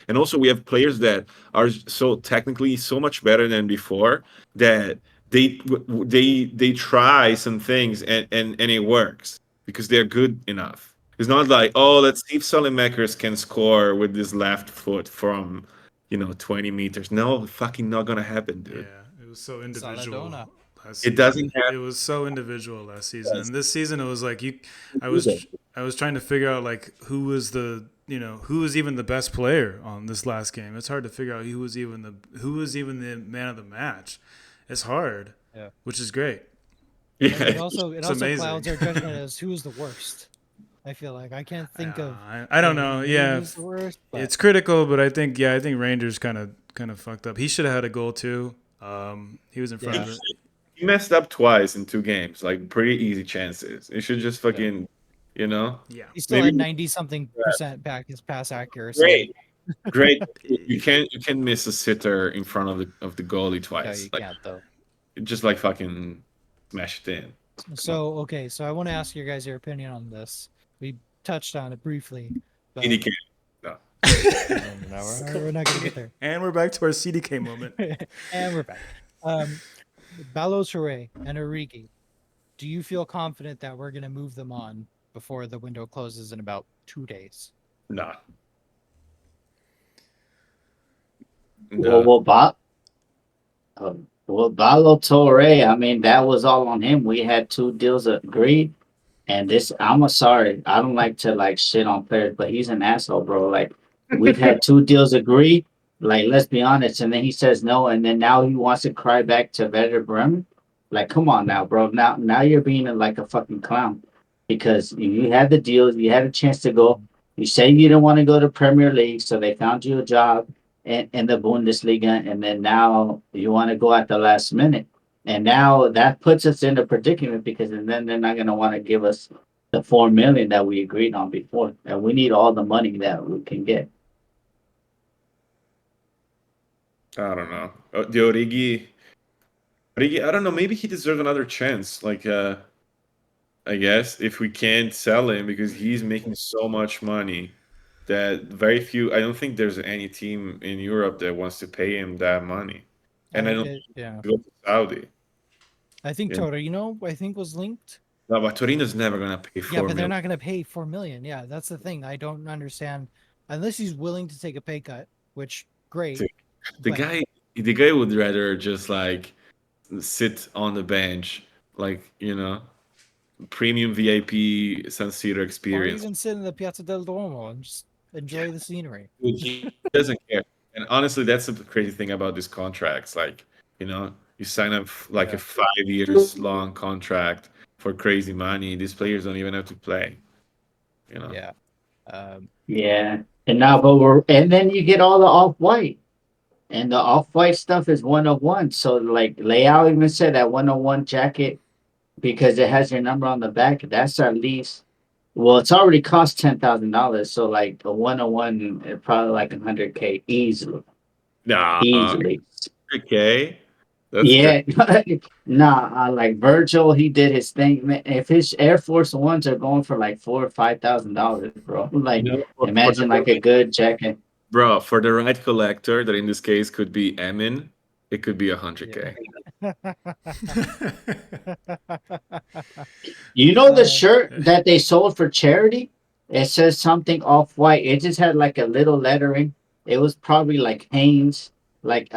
Speaker 5: and also we have players that are so technically so much better than before that they try some things and it works because they're good enough. It's not like, oh, let's see if Makers can score with this left foot from 20 meters. No, fucking not gonna happen, dude.
Speaker 2: Yeah, it was so individual
Speaker 1: Saladona.
Speaker 2: last
Speaker 5: It doesn't
Speaker 2: season. It was so individual last season, and
Speaker 5: happen.
Speaker 2: this season it was like you. I was trying to figure out like who was who was even the best player on this last game. It's hard to figure out who was even the man of the match. It's hard,
Speaker 1: Yeah.
Speaker 2: which is great.
Speaker 1: And
Speaker 5: Yeah,
Speaker 1: it also
Speaker 2: amazing.
Speaker 1: clouds our judgment as who is the worst. I feel like I can't think of.
Speaker 2: I don't know. Yeah,
Speaker 1: who's the worst. But
Speaker 2: it's critical, but I think Rangers kind of fucked up. He should have had a goal too. He was in front
Speaker 1: Yeah.
Speaker 2: of it.
Speaker 5: he messed up twice in 2 games, like pretty easy chances. It should just fucking,
Speaker 2: Yeah.
Speaker 1: he still
Speaker 5: maybe
Speaker 1: had 90-something% back his pass accuracy.
Speaker 5: great, great. You can miss a sitter in front of the goalie
Speaker 1: No,
Speaker 5: twice,
Speaker 1: you
Speaker 5: like
Speaker 1: can't though.
Speaker 5: just like fucking smash it in.
Speaker 1: So okay, so I want to ask you guys your opinion on this. We touched on it briefly, but
Speaker 5: Indicate. No.
Speaker 1: no, we're not gonna get there.
Speaker 2: And we're back to our CDK moment.
Speaker 1: And we're back. Ballos-Houray and Origi. Do you feel confident that we're gonna move them on before the window closes in about 2 days?
Speaker 5: No.
Speaker 4: well, Balo Torre. I mean, that was all on him. We had 2 deals agreed. And this, sorry, I don't like to like shit on players, but he's an asshole, bro. Like we've had 2 deals agreed. Like let's be honest, and then he says no, and then now he wants to cry back to Werder Bremen. Like, come on now, bro. Now you're being like a fucking clown because you had the deals, you had a chance to go. You say you didn't want to go to Premier League, so they found you a job in the Bundesliga, and then now you want to go at the last minute. And now that puts us in a predicament because then they're not going to want to give us the 4 million that we agreed on before, and we need all the money that we can get.
Speaker 5: I don't know. The Origi, I don't know. Maybe he deserves another chance. Like, I guess if we can't sell him because he's making so much money that very few. I don't think there's any team in Europe that wants to pay him that money, and I don't think
Speaker 1: Yeah.
Speaker 5: he go to Saudi.
Speaker 1: I think
Speaker 5: Yeah.
Speaker 1: Torino, was linked.
Speaker 5: No, but Torino's never gonna pay 4
Speaker 1: Yeah, but they're
Speaker 5: million.
Speaker 1: not going to pay 4 million. Yeah, that's the thing. I don't understand unless he's willing to take a pay cut, which great.
Speaker 5: Dude, The
Speaker 1: but-
Speaker 5: guy would rather just like sit on the bench, like. premium VIP San Siro
Speaker 1: Or
Speaker 5: experience.
Speaker 1: even sit in the Piazza del Duomo and just enjoy the scenery.
Speaker 5: He doesn't care. And honestly, that's the crazy thing about these contracts. Like, you sign up like a 5 years long contract for crazy money. These players don't even have to play.
Speaker 1: Yeah.
Speaker 4: Yeah. And now, and then you get all the off-white. And the off-white stuff is 101. So, like, Leao even said that 101 jacket, because it has your number on the back, that's at least, well, it's already cost $10,000. So, like, a 101 is probably like 100K easily.
Speaker 5: Nah,
Speaker 4: Easily.
Speaker 5: okay. That's
Speaker 4: Yeah, nah. Like Virgil, he did his thing. Man, if his Air Force Ones are going for like $4,000 or $5,000, bro, like
Speaker 5: for
Speaker 4: imagine like a good jacket.
Speaker 5: bro, for the right collector, that in this case could be Emin, it could be 100K.
Speaker 4: You know the shirt that they sold for charity? It says something off white. It just had like a little lettering. It was probably like Hanes, like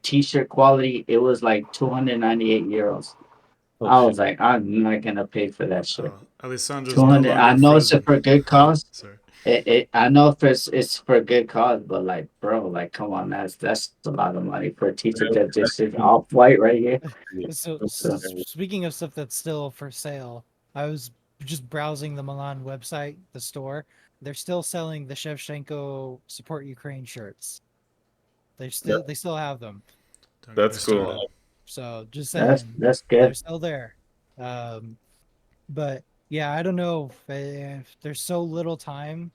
Speaker 4: t-shirt quality. It was like 298 euros. I was like, I'm not gonna pay for that shit.
Speaker 2: Alessandro's no
Speaker 4: 200. I
Speaker 2: longer
Speaker 4: know it's
Speaker 2: frozen.
Speaker 4: for good cause.
Speaker 2: Sorry.
Speaker 4: I know if it's for good cause, but like, bro, like, come on, that's a lot of money for a t-shirt that just is off white right here.
Speaker 1: So speaking of stuff that's still for sale, I was just browsing the Milan website, the store. They're still selling the Shevchenko Support Ukraine shirts. They still have them.
Speaker 5: That's cool.
Speaker 1: So just saying,
Speaker 4: That's
Speaker 1: they're
Speaker 4: good.
Speaker 1: still there. But yeah, I don't know if there's so little time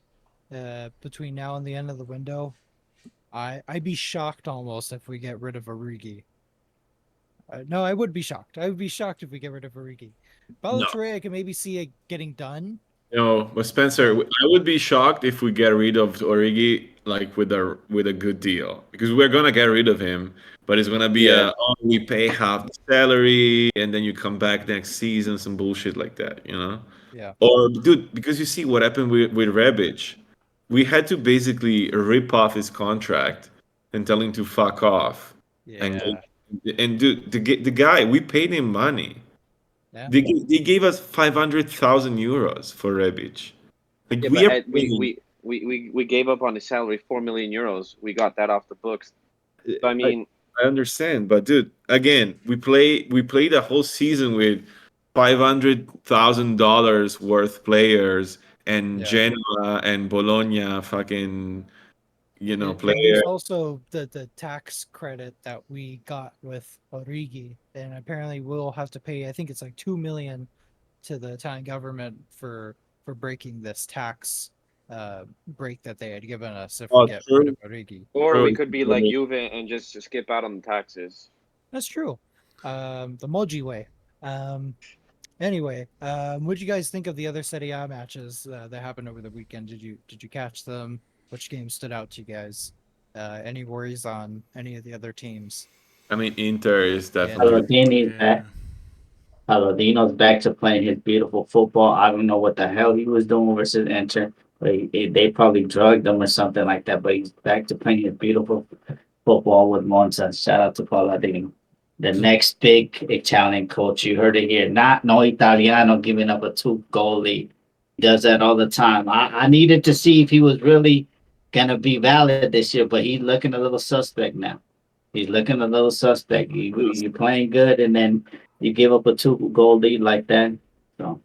Speaker 1: between now and the end of the window. I'd be shocked almost if we get rid of Origi. No, I would be shocked. I would be shocked if we get rid of Origi. Balotelli, I can maybe see it getting done.
Speaker 5: No, but Spencer, I would be shocked if we get rid of Origi like with a good deal, because we're gonna get rid of him, but it's gonna be we pay half the salary and then you come back next season, some bullshit like that,
Speaker 1: Yeah.
Speaker 5: Or dude, because you see what happened with Rebic, we had to basically rip off his contract and tell him to fuck off.
Speaker 1: Yeah.
Speaker 5: And dude, the guy, we paid him money.
Speaker 1: Yeah.
Speaker 5: They gave us 500,000 euros for Rebic. Like
Speaker 6: we gave up on his salary, 4 million euros. We got that off the books. So, I mean,
Speaker 5: I understand, but dude, again, we played a whole season with $500,000 worth players, and Genoa and Bologna fucking players.
Speaker 1: There's also the tax credit that we got with Origi, and apparently we'll have to pay. I think it's like 2 million to the Italian government for breaking this tax break that they had given us if we get rid of Origi.
Speaker 6: Or we could be like Juve and just skip out on the taxes.
Speaker 1: That's true. The Moji way. Anyway, what did you guys think of the other Serie A matches that happened over the weekend? Did you catch them? Which game stood out to you guys? Any worries on any of the other teams?
Speaker 5: I mean, Inter is definitely
Speaker 4: back. Palladino's back to playing his beautiful football. I don't know what the hell he was doing versus Inter. They probably drugged him or something like that, but he's back to playing his beautiful football with Monza. Shout out to Palladino. The next big Italian coach, you heard it here. No Italiano giving up a 2-goal lead. Does that all the time. I needed to see if he was really going to be valid this year, but he's looking a little suspect now. He's looking a little suspect. You're playing good, and then you give up a 2-goal lead like that. So,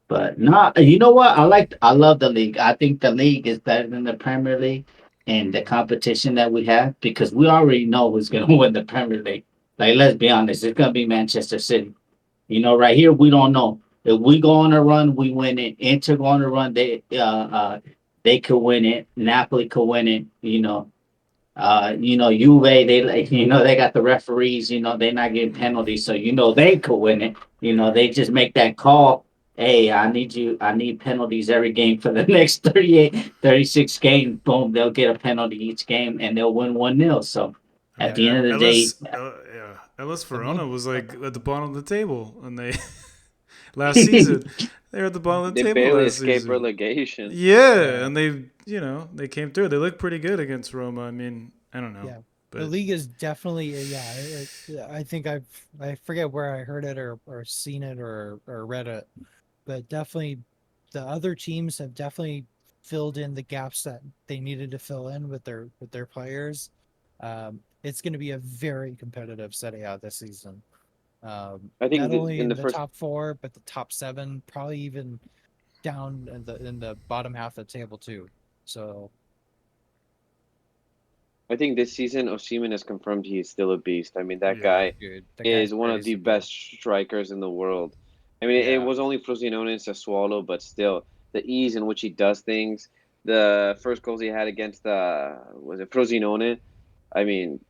Speaker 4: but no, you know what? I love the league. I think the league is better than the Premier League and the competition that we have, because we already know who's going to win the Premier League. Like, let's be honest, it's going to be Manchester City. Right here, we don't know. If we go on a run, we win it. Inter go on a run, they could win it. Napoli could win it. Juve, they got the referees. They're not getting penalties, so they could win it. They just make that call. Hey, I need penalties every game for the next 38, 36 games. Boom, they'll get a penalty each game, and they'll win 1-0. So at the end of the day,
Speaker 2: Hellas Verona was like at the bottom of the table, and they last season they were at the bottom of the table.
Speaker 6: They barely
Speaker 2: last
Speaker 6: escaped
Speaker 2: season.
Speaker 6: relegation.
Speaker 2: Yeah, and they came through. They looked pretty good against Roma. I mean, I don't know.
Speaker 1: Yeah.
Speaker 2: But
Speaker 1: the league is definitely I think I forget where I heard it or seen it or read it, but definitely the other teams have definitely filled in the gaps that they needed to fill in with their players. It's going to be a very competitive Serie A this season.
Speaker 6: I think
Speaker 1: Not only
Speaker 6: in
Speaker 1: in
Speaker 6: the
Speaker 1: the
Speaker 6: first,
Speaker 1: top 4, but the top 7, probably even down in the bottom half of the table too. So
Speaker 6: I think this season Osimhen has confirmed he is still a beast. I mean, that
Speaker 2: yeah.
Speaker 6: guy
Speaker 1: good. That guy's
Speaker 6: is one of the
Speaker 1: crazy good.
Speaker 6: best strikers in the world. I mean, it was only Frosinone and Sassuolo, but still, the ease in which he does things. The first goals he had against was it Frosinone? I mean,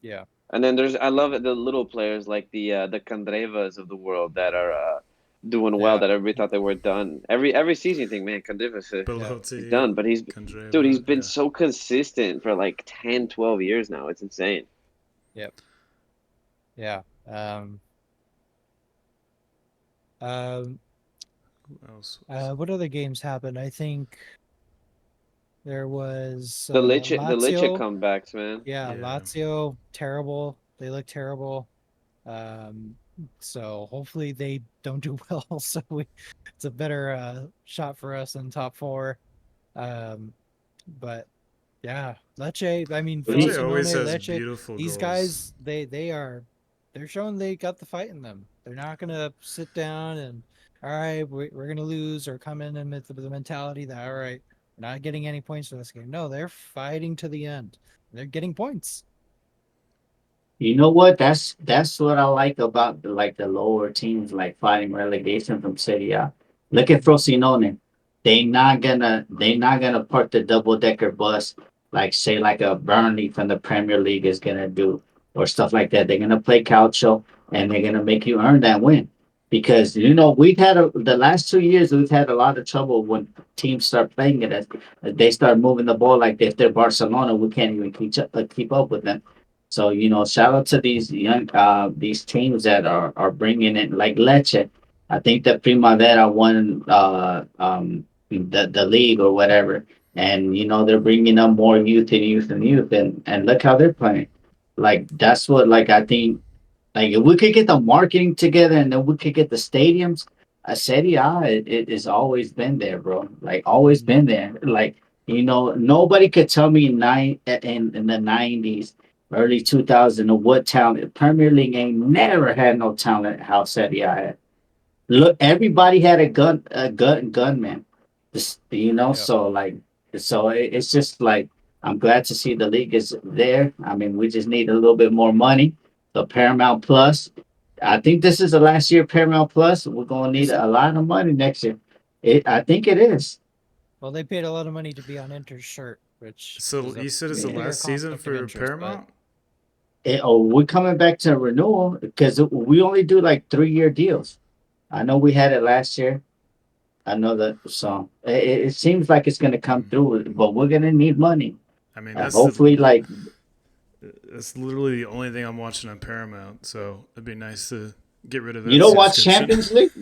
Speaker 1: Yeah.
Speaker 6: and then I love it, the little players like the Candrevas of the world that are doing well. That everybody thought they were done. Every season, you think, man, Candrevas he's done, but he's been so consistent for like 10, 12 years now. It's insane.
Speaker 1: Yep. Yeah.
Speaker 2: Who else?
Speaker 1: What other games happened? I think there was
Speaker 6: The Lecce
Speaker 1: Lazio.
Speaker 6: comebacks, man.
Speaker 1: Yeah, Lazio, terrible. They look terrible. So hopefully they don't do well. So it's a better shot for us in top 4. But yeah, Lecce. I mean,
Speaker 2: Lecce always
Speaker 1: Frosinone,
Speaker 2: has
Speaker 1: Lecce.
Speaker 2: beautiful
Speaker 1: These
Speaker 2: goals.
Speaker 1: guys, they're showing they got the fight in them. They're not gonna sit down and all right, we're gonna lose or come in and with the mentality that all right, we're not getting any points for this game. No, they're fighting to the end. They're getting points.
Speaker 4: You know what? That's what I like about the lower teams like fighting relegation from Serie A. Look at Frosinone. They not gonna park the double decker bus like say like a Burnley from the Premier League is gonna do or stuff like that. They're gonna play calcio and they're gonna make you earn that win. Because we've had the last 2 years we've had a lot of trouble when teams start playing it as they start moving the ball like if they're Barcelona, we can't even keep up with them. So shout out to these these teams that are bringing it like Lecce. I think that Primavera won the league or whatever, and they're bringing up more youth and youth and youth, and look how they're playing. Like that's what like I think like if we could get the marketing together and then we could get the stadiums, Serie A it has always been there, bro. Like always been there. Like nobody could tell me in the '90s, early 2000 of what talent. Premier League ain't never had no talent how Serie A had. Look, everybody had gunman.
Speaker 1: Yep.
Speaker 4: So like, it's just like I'm glad to see the league is there. I mean, we just need a little bit more money. The Paramount Plus. I think this is the last year Paramount Plus. We're gonna need a lot of money next year. I think it is.
Speaker 1: Well, they paid a lot of money to be on Inter's shirt, which
Speaker 2: So you said it's the last season for Paramount?
Speaker 4: We're coming back to renewal because we only do like 3-year deals. I know we had it last year. I know that song. It seems like it's going to come through, but we're going to need money.
Speaker 2: I mean,
Speaker 4: hopefully,
Speaker 2: that's literally the only thing I'm watching on Paramount. So it'd be nice to get rid of that.
Speaker 4: You don't watch Champions League?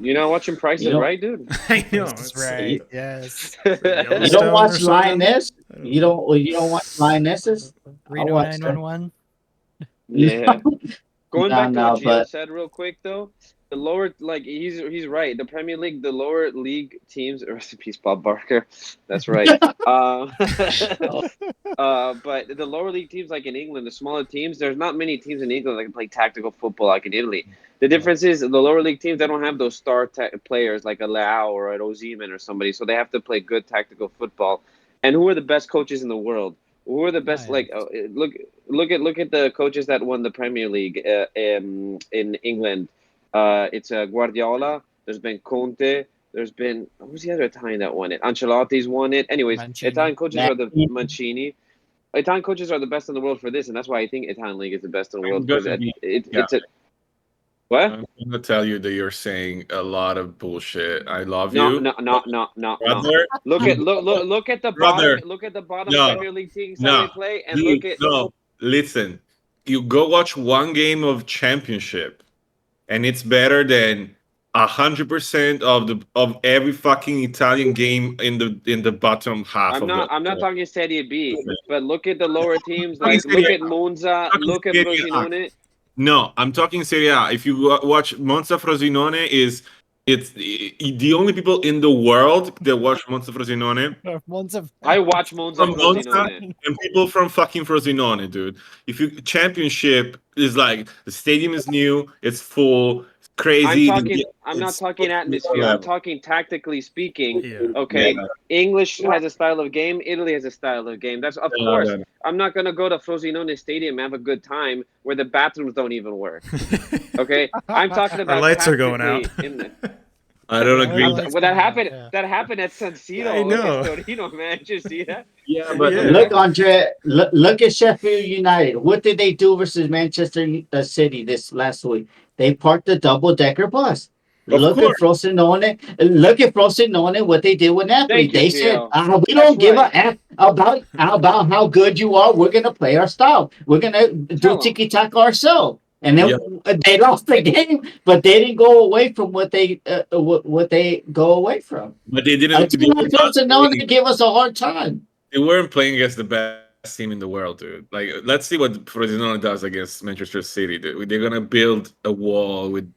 Speaker 6: You're not watching Price is Right, dude?
Speaker 2: I know.
Speaker 1: That's right. Yes.
Speaker 4: You don't watch Lioness? You don't watch Lionesses?
Speaker 1: Reno 911.
Speaker 6: Yeah. Going back to what Gio
Speaker 4: but
Speaker 6: said real quick though, the lower he's right. The Premier League, the lower league teams. Rest in peace, Bob Barker. That's right. But the lower league teams, like in England, the smaller teams, there's not many teams in England that can play tactical football like in Italy. The difference is the lower league teams, they don't have those star players like a Leao or an Osimhen or somebody, so they have to play good tactical football. And who are the best coaches in the world? Who are the best? Like look at the coaches that won the Premier League in England. It's Guardiola. There's been Conte. There's been who's the other Italian that won it? Ancelotti's won it. Anyways,
Speaker 1: Mancini.
Speaker 6: Italian coaches are the Mancini. Italian coaches are the best in the world for this, and that's why I think Italian league is the best in the world because it's a. What?
Speaker 5: I'm gonna tell you that you're saying a lot of bullshit. I love
Speaker 6: No.
Speaker 5: you. Brother,
Speaker 6: Look at the
Speaker 5: brother,
Speaker 6: bottom. Look at the bottom Premier League teams how they play, and
Speaker 5: dude,
Speaker 6: look at
Speaker 5: listen. You go watch one game of championship, and it's better than 100% of every fucking Italian game in the bottom half
Speaker 6: I'm
Speaker 5: of the.
Speaker 6: not talking Serie B, but look at the lower teams.
Speaker 5: Talking
Speaker 6: Like
Speaker 5: Serie
Speaker 6: look
Speaker 5: A.
Speaker 6: at Monza,
Speaker 5: Talking
Speaker 6: look at
Speaker 5: Serie A.
Speaker 6: Frosinone.
Speaker 5: No, I'm talking Serie A. If you watch Monza Frosinone, it's the only people in the world that watch Monza Frosinone.
Speaker 6: I watch Monza
Speaker 5: From Monza
Speaker 6: Frosinone.
Speaker 5: and people from fucking Frosinone, dude. If you championship is like the stadium is new, it's full, it's crazy.
Speaker 6: I'm not talking atmosphere. I'm talking tactically speaking.
Speaker 2: Yeah.
Speaker 6: Okay,
Speaker 5: Yeah.
Speaker 6: English has a style of game. Italy has a style of game. That's of course. No. I'm not gonna go to Frosinone Stadium and have a good time where the bathrooms don't even work. Okay, I'm talking about
Speaker 2: our lights are going out.
Speaker 5: I don't agree.
Speaker 6: Well, that happened. Yeah. That happened at San Siro.
Speaker 2: I know.
Speaker 6: Torino, man. Did you see that?
Speaker 4: Yeah, but look, Andre. Look at Sheffield United. What did they do versus Manchester City this last week? They parked the double-decker bus. Look at Frosinone. Look at Frosinone. What they did with Napoli. They said, "We don't give a f about how good you are. We're gonna play our style. We're gonna do tiki taka ourselves." And then they lost the game, but they didn't go away from what they go away from.
Speaker 5: But they didn't.
Speaker 4: Frosinone give us a hard time.
Speaker 5: They weren't playing against the best team in the world, dude. Like, let's see what Frosinone does against Manchester City, dude. They're gonna build a wall with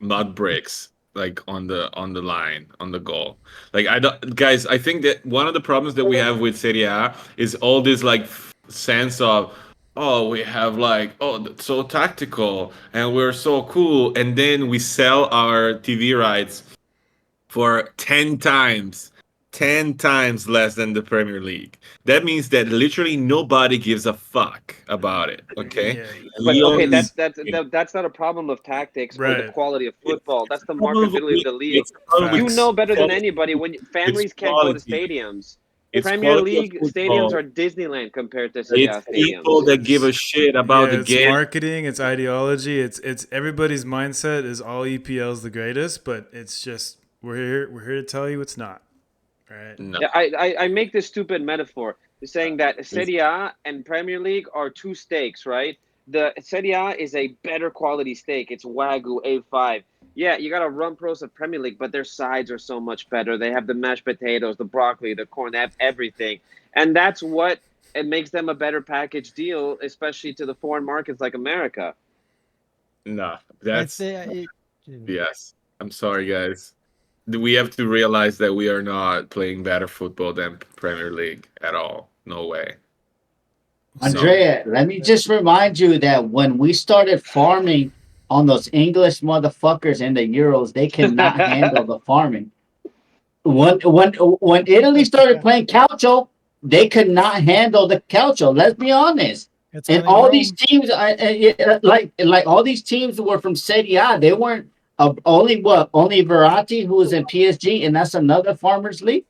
Speaker 5: mud bricks, like on the line, on the goal. Like, guys. I think that one of the problems that we have with Serie A is all this like sense of, oh, we have like, oh, so tactical and we're so cool, and then we sell our TV rights for 10 times less than the Premier League. That means that literally nobody gives a fuck about it. Okay,
Speaker 6: but okay, that's not a problem of tactics or the quality of football. That's the marketability of the league. You know better than anybody when families can't go to stadiums. Premier League stadiums are Disneyland compared to Serie A stadiums.
Speaker 5: People that give a shit about the game.
Speaker 2: It's marketing, it's ideology, it's everybody's mindset is all EPL's the greatest, but it's just we're here to tell you it's not. Right.
Speaker 6: No. I make this stupid metaphor saying that Serie A and Premier League are two steaks, right? The Serie A is a better quality steak. It's Wagyu A5. Yeah, you got a rump roast of Premier League, but their sides are so much better. They have the mashed potatoes, the broccoli, the corn, they have everything. And that's what it makes them a better package deal, especially to the foreign markets like America.
Speaker 5: No, that's yes. I'm sorry, guys. We have to realize that we are not playing better football than Premier League at all. No way.
Speaker 4: Andrea, let me just remind you that when we started farming on those English motherfuckers in the Euros, they cannot handle the farming. When Italy started playing calcio, they could not handle the calcio. Let's be honest. And all these teams, like all these teams were from Serie A. They weren't only Verratti who was in PSG, and that's another farmers league.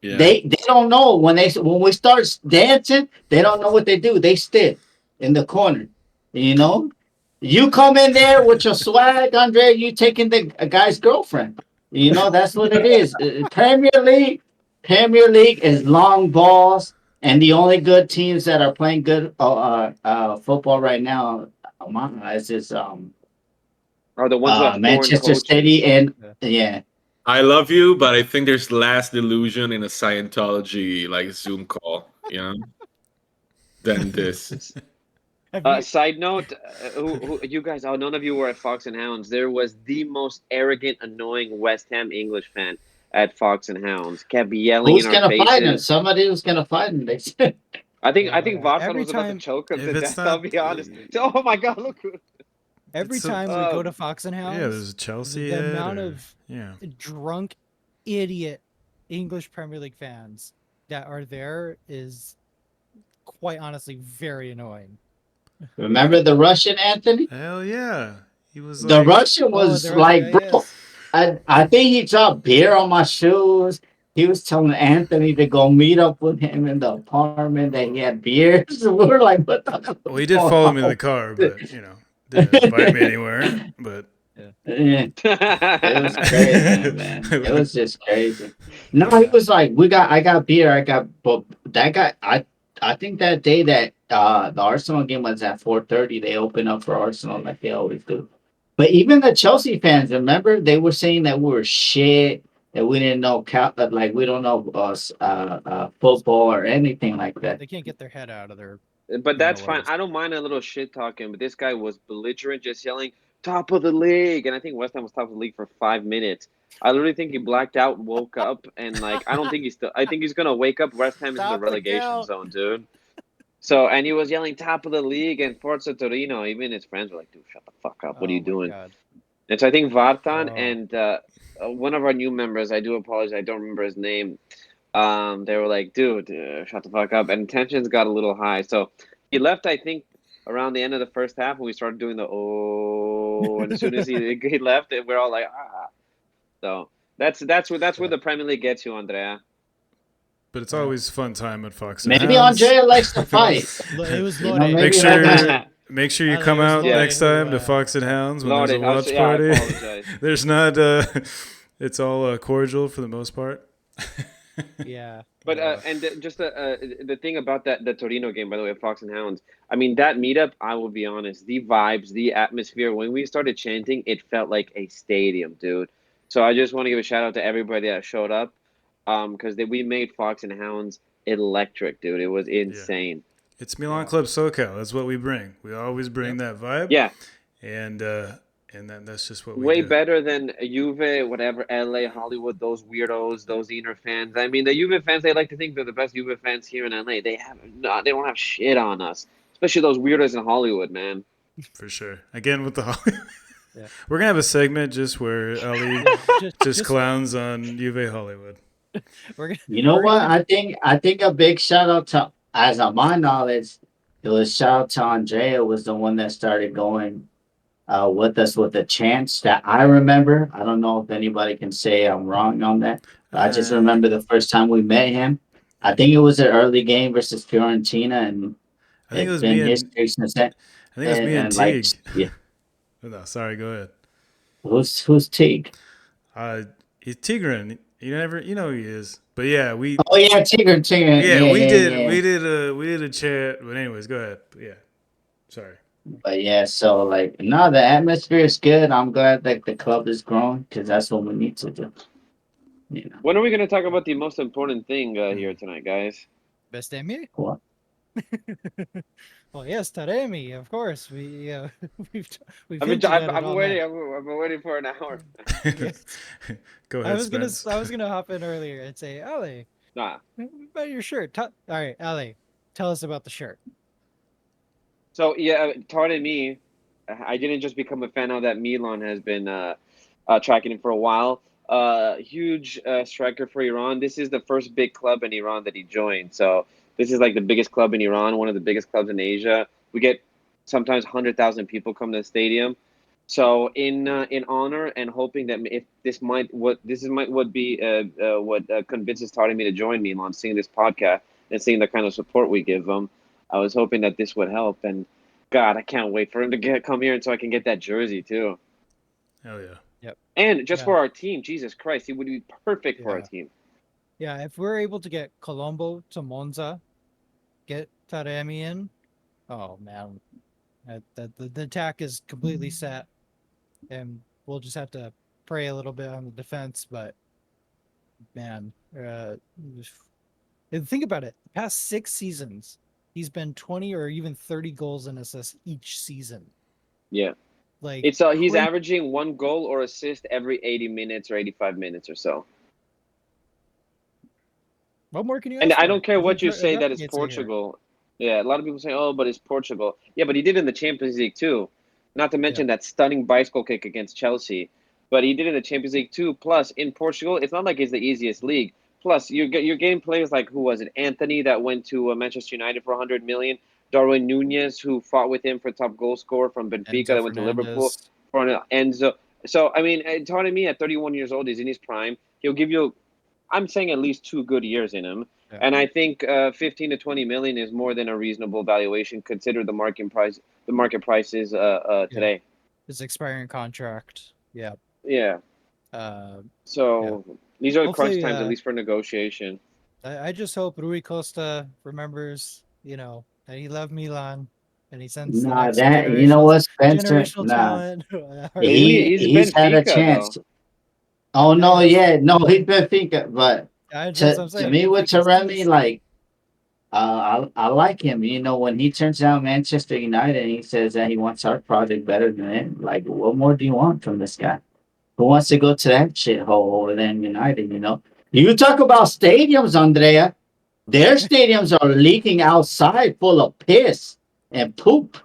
Speaker 4: Yeah. They don't know when we start dancing, they don't know what they do. They sit in the corner, you know. You come in there with your swag, Andre. You taking the guy's girlfriend. You know that's what it is. Premier League is long balls, and the only good teams that are playing good football right now, my eyes, is
Speaker 6: are the ones that
Speaker 4: Manchester City and yeah.
Speaker 5: I love you, but I think there's less delusion in a Scientology like Zoom call, you know, than this.
Speaker 6: Side note, who you guys? Oh, none of you were at Fox and Hounds. There was the most arrogant, annoying West Ham English fan at Fox and Hounds. Kept yelling in our faces. Who's gonna fight him?
Speaker 4: Somebody was gonna fight him. They said.
Speaker 6: I think Vartan was about to choke him to death. I'll be honest. Oh my God! Look.
Speaker 1: Every time we go to Fox and Hounds,
Speaker 2: there's Chelsea.
Speaker 1: The amount of drunk, idiot English Premier League fans that are there is quite honestly very annoying.
Speaker 4: Remember the Russian Anthony?
Speaker 2: Hell yeah, he was.
Speaker 4: The Russian was like, bro. I think he dropped beer on my shoes. He was telling Anthony to go meet up with him in the apartment. That he had beers. We were like, what the?
Speaker 2: Well, he did follow me in the car, but you know. Didn't invite me anywhere, but
Speaker 4: it was crazy, man. It was just crazy. No, he was like, I got beer, but that guy, I think that day that the Arsenal game was at 4:30, they opened up for Arsenal like they always do. But even the Chelsea fans, remember, they were saying that we were shit, that we didn't know like we don't know football or anything like that.
Speaker 1: They can't get their head out of their.
Speaker 6: But that's fine. I don't mind a little shit talking, but this guy was belligerent, just yelling "top of the league," and I think West Ham was top of the league for 5 minutes. I literally think he blacked out, woke up, and like I don't think he's still. I think he's gonna wake up. West Ham is in the relegation zone, dude. So, and he was yelling top of the league and Forza Torino. Even his friends were like, dude, shut the fuck up. What are you doing?
Speaker 1: God.
Speaker 6: And so I think Vartan and one of our new members, I do apologize, I don't remember his name. They were like, dude, shut the fuck up. And tensions got a little high. So he left, I think, around the end of the first half when we started doing the and as soon as he left, we're all like, ah. So that's where the Premier League gets you, Andrea.
Speaker 2: But it's always fun time at Fox.
Speaker 4: Maybe Andrea likes to fight.
Speaker 1: It was
Speaker 2: make sure you come out next time to Fox and Hounds when there's a watch party. There's not. It's all cordial for the most part.
Speaker 1: Yeah.
Speaker 6: But just the thing about the Torino game, by the way, of Fox and Hounds. I mean, that meetup. I will be honest. The vibes, the atmosphere. When we started chanting, it felt like a stadium, dude. So I just want to give a shout out to everybody that showed up. Because we made Fox and Hounds electric, dude. It was insane.
Speaker 2: Yeah. It's Milan Club SoCal. That's what we bring. We always bring that vibe.
Speaker 6: Yeah.
Speaker 2: And that's just what we
Speaker 6: way
Speaker 2: do.
Speaker 6: Better than Juve, whatever, LA, Hollywood, those weirdos, those Inter fans. I mean, the Juve fans, they like to think they're the best Juve fans here in LA. They don't have shit on us, especially those weirdos in Hollywood, man.
Speaker 2: For sure. Again with the Hollywood. Yeah. We're gonna have a segment just where Ali just clowns on Juve Hollywood.
Speaker 4: You know what? I think a big shout out to, as of my knowledge, it was shout out to Andrea was the one that started going with us with the chants that I remember. I don't know if anybody can say I'm wrong on that. But I just remember the first time we met him. I think it was an early game versus Fiorentina, and
Speaker 2: I think it was me and
Speaker 4: history since then.
Speaker 2: I think it was me and Teague.
Speaker 4: Yeah.
Speaker 2: No, sorry, go ahead.
Speaker 4: Who's Teague?
Speaker 2: He's Tigran. You know who he is. But yeah, we.
Speaker 4: Oh yeah, Tigran.
Speaker 2: Yeah, we did a chat. But anyways, go ahead. But yeah, sorry.
Speaker 4: But yeah, so like, no, the atmosphere is good. I'm glad that the club is growing because that's what we need to do. You know.
Speaker 6: When are we going to talk about the most important thing here tonight, guys?
Speaker 1: Bestemming?
Speaker 4: What?
Speaker 1: Well, yes, Taremi, of course. We've
Speaker 6: I've been waiting for an hour.
Speaker 2: Go ahead.
Speaker 1: I was gonna hop in earlier and say, Ali, about your shirt. All right, Ali, tell us about the shirt.
Speaker 6: So yeah, Taremi, I didn't just become a fan of that. Milan has been tracking him for a while. Huge striker for Iran. This is the first big club in Iran that he joined. So this is like the biggest club in Iran, one of the biggest clubs in Asia. We get sometimes 100,000 people come to the stadium. So in honor and hoping that if this might be what convinces Taremi to join Milan, seeing this podcast and seeing the kind of support we give them, I was hoping that this would help. And God, I can't wait for him to come here and so I can get that jersey too.
Speaker 2: Hell yeah.
Speaker 1: Yep.
Speaker 6: And just for our team, Jesus Christ, he would be perfect for our team.
Speaker 1: Yeah, if we're able to get Colombo to Monza, get Taremi in, oh man, the attack is completely set, and we'll just have to pray a little bit on the defense. But man, think about it. The past 6 seasons, he's been 20 or even 30 goals and assists each season.
Speaker 6: Yeah.
Speaker 1: Like
Speaker 6: he's averaging 1 goal or assist every 80 minutes or 85 minutes or so.
Speaker 1: What more can you ask
Speaker 6: And
Speaker 1: for?
Speaker 6: I don't care what you say that it's Portugal. Yeah, a lot of people say, oh, but it's Portugal. Yeah, but he did in the Champions League too. Not to mention that stunning bicycle kick against Chelsea. But he did in the Champions League too. Plus, in Portugal, it's not like it's the easiest league. Plus, you're getting players like, who was it? Anthony that went to Manchester United for 100 million. Darwin Nunez, who fought with him for top goal scorer from Benfica, that went to Liverpool for Enzo. So, I mean, Taremi at 31 years old is in his prime. He'll give you, I'm saying, at least 2 good years in him. Yeah. And I think 15 to 20 million is more than a reasonable valuation. Consider the market price. The market prices today.
Speaker 1: His expiring contract. Yeah.
Speaker 6: Yeah. These are crunch times, at least for negotiation.
Speaker 1: I just hope Rui Costa remembers, that he loved Milan, and he sends the
Speaker 4: Nah,
Speaker 1: next
Speaker 4: that you know what, Spencer?
Speaker 1: generational
Speaker 4: Nah,
Speaker 1: talent.
Speaker 6: He's
Speaker 4: he's had a
Speaker 6: Benfica
Speaker 4: chance.
Speaker 6: though.
Speaker 4: Oh no,
Speaker 1: Yes.
Speaker 4: yeah, no, he's Benfica, but
Speaker 1: That's what I'm
Speaker 4: to
Speaker 1: saying.
Speaker 4: me with
Speaker 1: Benfica's
Speaker 4: Taremi,
Speaker 1: decent.
Speaker 4: like I like him. You know, when he turns down Manchester United and he says that he wants our project better than it, like what more do you want from this guy? Who wants to go to that shithole over there in United? You know, you talk about stadiums, Andrea. Their stadiums are leaking outside, full of piss and poop,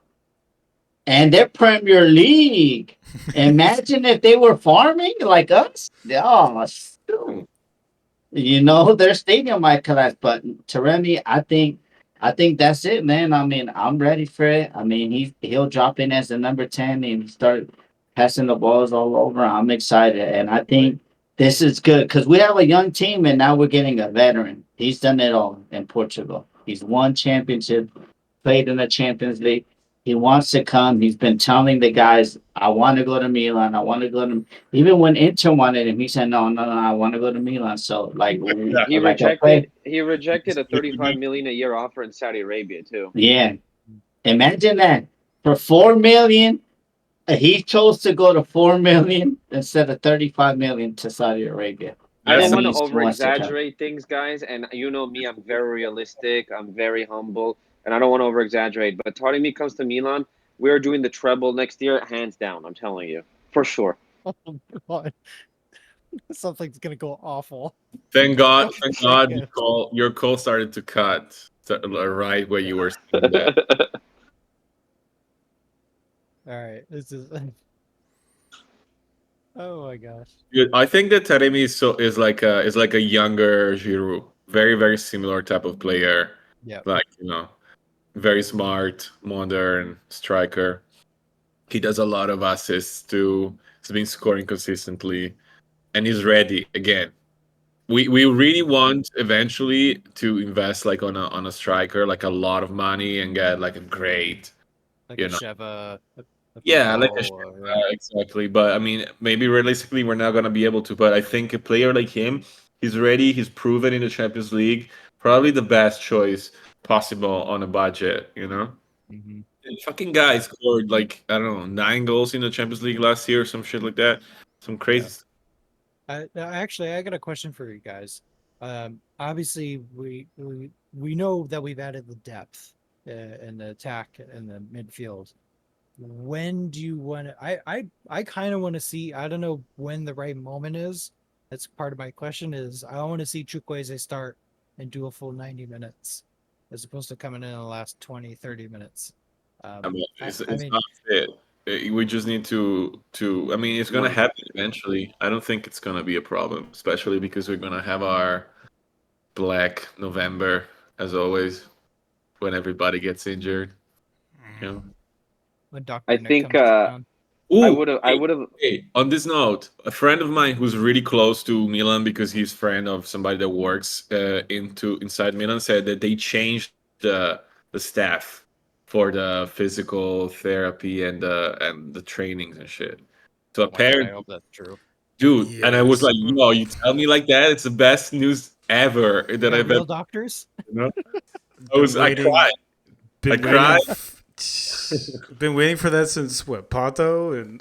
Speaker 4: and their Premier League. Imagine if they were farming like us. Oh, you know, their stadium might collapse. But Taremi, I think that's it, man. I mean, I'm ready for it. I mean, he'll drop in as the number 10 and start passing the balls all over. I'm excited, and I think this is good because we have a young team, and now we're getting a veteran. He's done it all in Portugal. He's won championship, played in the Champions League. He wants to come. He's been telling the guys, "I want to go to Milan. I want to go to." Even when Inter wanted him, he said, "No, no, no. I want to go to Milan." So, like,
Speaker 5: Yeah.
Speaker 4: like I played.
Speaker 6: He rejected a 35 million a year offer in Saudi Arabia too.
Speaker 4: Yeah, imagine that for 4 million, he chose to go to 4 million instead of 35 million to Saudi Arabia.
Speaker 6: I don't
Speaker 4: That
Speaker 6: want to
Speaker 4: means he
Speaker 6: over
Speaker 4: wants to come.
Speaker 6: exaggerate things, guys. And you know me, I'm very realistic. I'm very humble, and I don't want to over exaggerate. But Taremi comes to Milan, we're doing the treble next year, hands down. I'm telling you, for sure.
Speaker 1: Oh God. Something's gonna go awful.
Speaker 5: Thank God your call started to cut right where you were saying that.
Speaker 1: All right, this is. Oh my gosh.
Speaker 5: Dude, I think that Taremi is like a younger Giroud. Very, very similar type of player.
Speaker 1: Yeah.
Speaker 5: Like, you know, very smart, modern striker. He does a lot of assists too. He's been scoring consistently. And he's ready again. We really want eventually to invest like on a striker, like a lot of money and get like a great,
Speaker 1: Like
Speaker 5: you
Speaker 1: a
Speaker 5: know.
Speaker 1: Sheva.
Speaker 5: Yeah, like a
Speaker 1: Yeah.
Speaker 5: exactly. But I mean, maybe realistically, we're not gonna be able to. But I think a player like him, he's ready. He's proven in the Champions League. Probably the best choice possible on a budget. You know,
Speaker 1: Mm-hmm.
Speaker 5: the fucking guy scored like I don't know 9 goals in the Champions League last year or some shit like that. Some crazy. Stuff.
Speaker 1: Actually, I got a question for you guys. Obviously, we know that we've added the depth in the attack and the midfield. When do you want to? I kind of want to see. I don't know when the right moment is. That's part of my question. Is I want to see Chukwueze start and do a full 90 minutes, as opposed to coming in the last 20, 30 minutes.
Speaker 5: I mean, it's
Speaker 1: I mean,
Speaker 5: not fit. We just need to. I mean, it's gonna happen eventually. I don't think it's gonna be a problem, especially because we're gonna have our Black November as always when everybody gets injured. You know.
Speaker 1: when Doctor
Speaker 6: I
Speaker 1: Nick
Speaker 6: think
Speaker 1: comes around.
Speaker 6: I
Speaker 5: Ooh,
Speaker 6: would have. I would have.
Speaker 5: hey, on this note, a friend of mine who's really close to Milan because he's friend of somebody that works inside Milan said that they changed the staff for the physical therapy and the trainings and shit. So
Speaker 1: Oh my God, I
Speaker 5: apparently,
Speaker 1: hope that's true.
Speaker 5: dude, and I was
Speaker 2: Yes.
Speaker 5: like, yo, you tell me like that, it's the best news ever that
Speaker 1: Yeah,
Speaker 5: I've ever.
Speaker 1: real doctors.
Speaker 5: You know?
Speaker 2: Been
Speaker 5: I
Speaker 2: waiting.
Speaker 5: cried.
Speaker 2: Been
Speaker 5: cried.
Speaker 2: waiting. Been waiting for that since what Pato and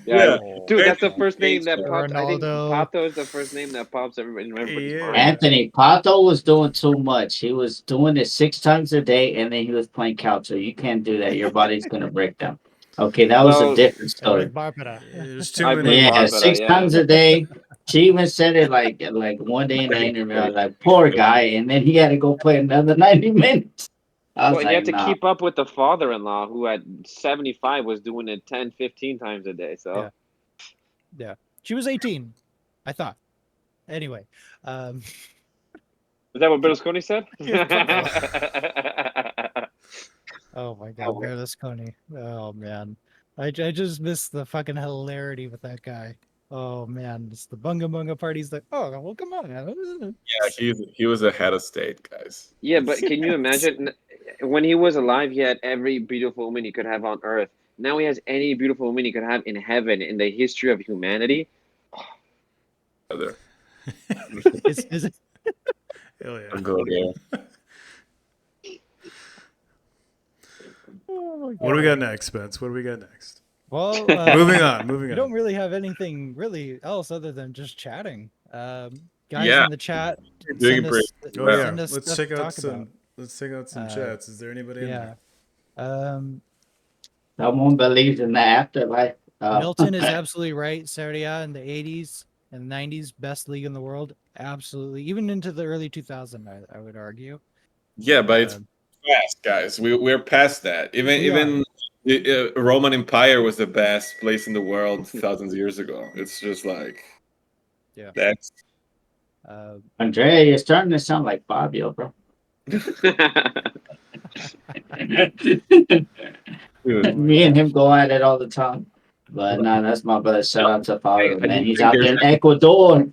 Speaker 6: Yeah,
Speaker 1: Oh,
Speaker 6: dude, that's the first name that popped. I think
Speaker 1: Ronaldo.
Speaker 6: Pato is the first name that pops everybody's
Speaker 2: yeah.
Speaker 6: mind.
Speaker 4: Anthony Pato was doing too much. He was doing it 6 times a day, and then he was playing couch. So you can't do that. Your body's gonna break down. Okay, that was a
Speaker 6: Well,
Speaker 4: different
Speaker 1: And
Speaker 4: story.
Speaker 1: with Barbara.
Speaker 2: There's too
Speaker 6: I blame
Speaker 2: many.
Speaker 4: Yeah,
Speaker 6: Barbara.
Speaker 4: six
Speaker 6: Yeah.
Speaker 4: times a day. She even said it like one day in the interview. I was like, poor guy, and then he had to go play another 90 minutes. I was
Speaker 6: Well, he
Speaker 4: like,
Speaker 6: had to
Speaker 4: nah.
Speaker 6: keep up with the father-in-law who at 75 was doing it 10, 15 times a day. So
Speaker 1: Yeah. Yeah. She was 18, I thought. Anyway.
Speaker 6: is that what Berlusconi said?
Speaker 1: Oh my God, Berlusconi. Oh man. I just miss the fucking hilarity with that guy. Oh man, it's the bunga bunga parties like, oh well come on.
Speaker 5: Yeah, he was a head of state, guys.
Speaker 6: Yeah, but can you imagine when he was alive, he had every beautiful woman he could have on earth. Now he has any beautiful woman he could have in heaven in the history of humanity.
Speaker 5: Other.
Speaker 1: Is it?
Speaker 2: Hell yeah.
Speaker 5: I'll go there.
Speaker 2: What do we got next, Spence? What do we got next?
Speaker 1: Well,
Speaker 2: moving on.
Speaker 1: We don't really have anything really else other than just chatting. Guys in the chat,
Speaker 5: Doing
Speaker 1: send
Speaker 2: Let's
Speaker 1: us
Speaker 2: check out
Speaker 1: some.
Speaker 2: About. Let's check out some chats. Is there anybody in there?
Speaker 4: Someone believes in the afterlife.
Speaker 1: Milton is absolutely right. Serie A in the 80s and 90s, best league in the world. Absolutely, even into the early 2000s, I would argue.
Speaker 5: Yeah, but it's past, guys. We're past that. Even the Roman Empire was the best place in the world thousands of years ago. It's just like, that's.
Speaker 4: Andrea, you're starting to sound like Fabio, bro. Me and him go at it all the time. But no, that's my brother. Shout out to Fabio, man. He's out there in Ecuador.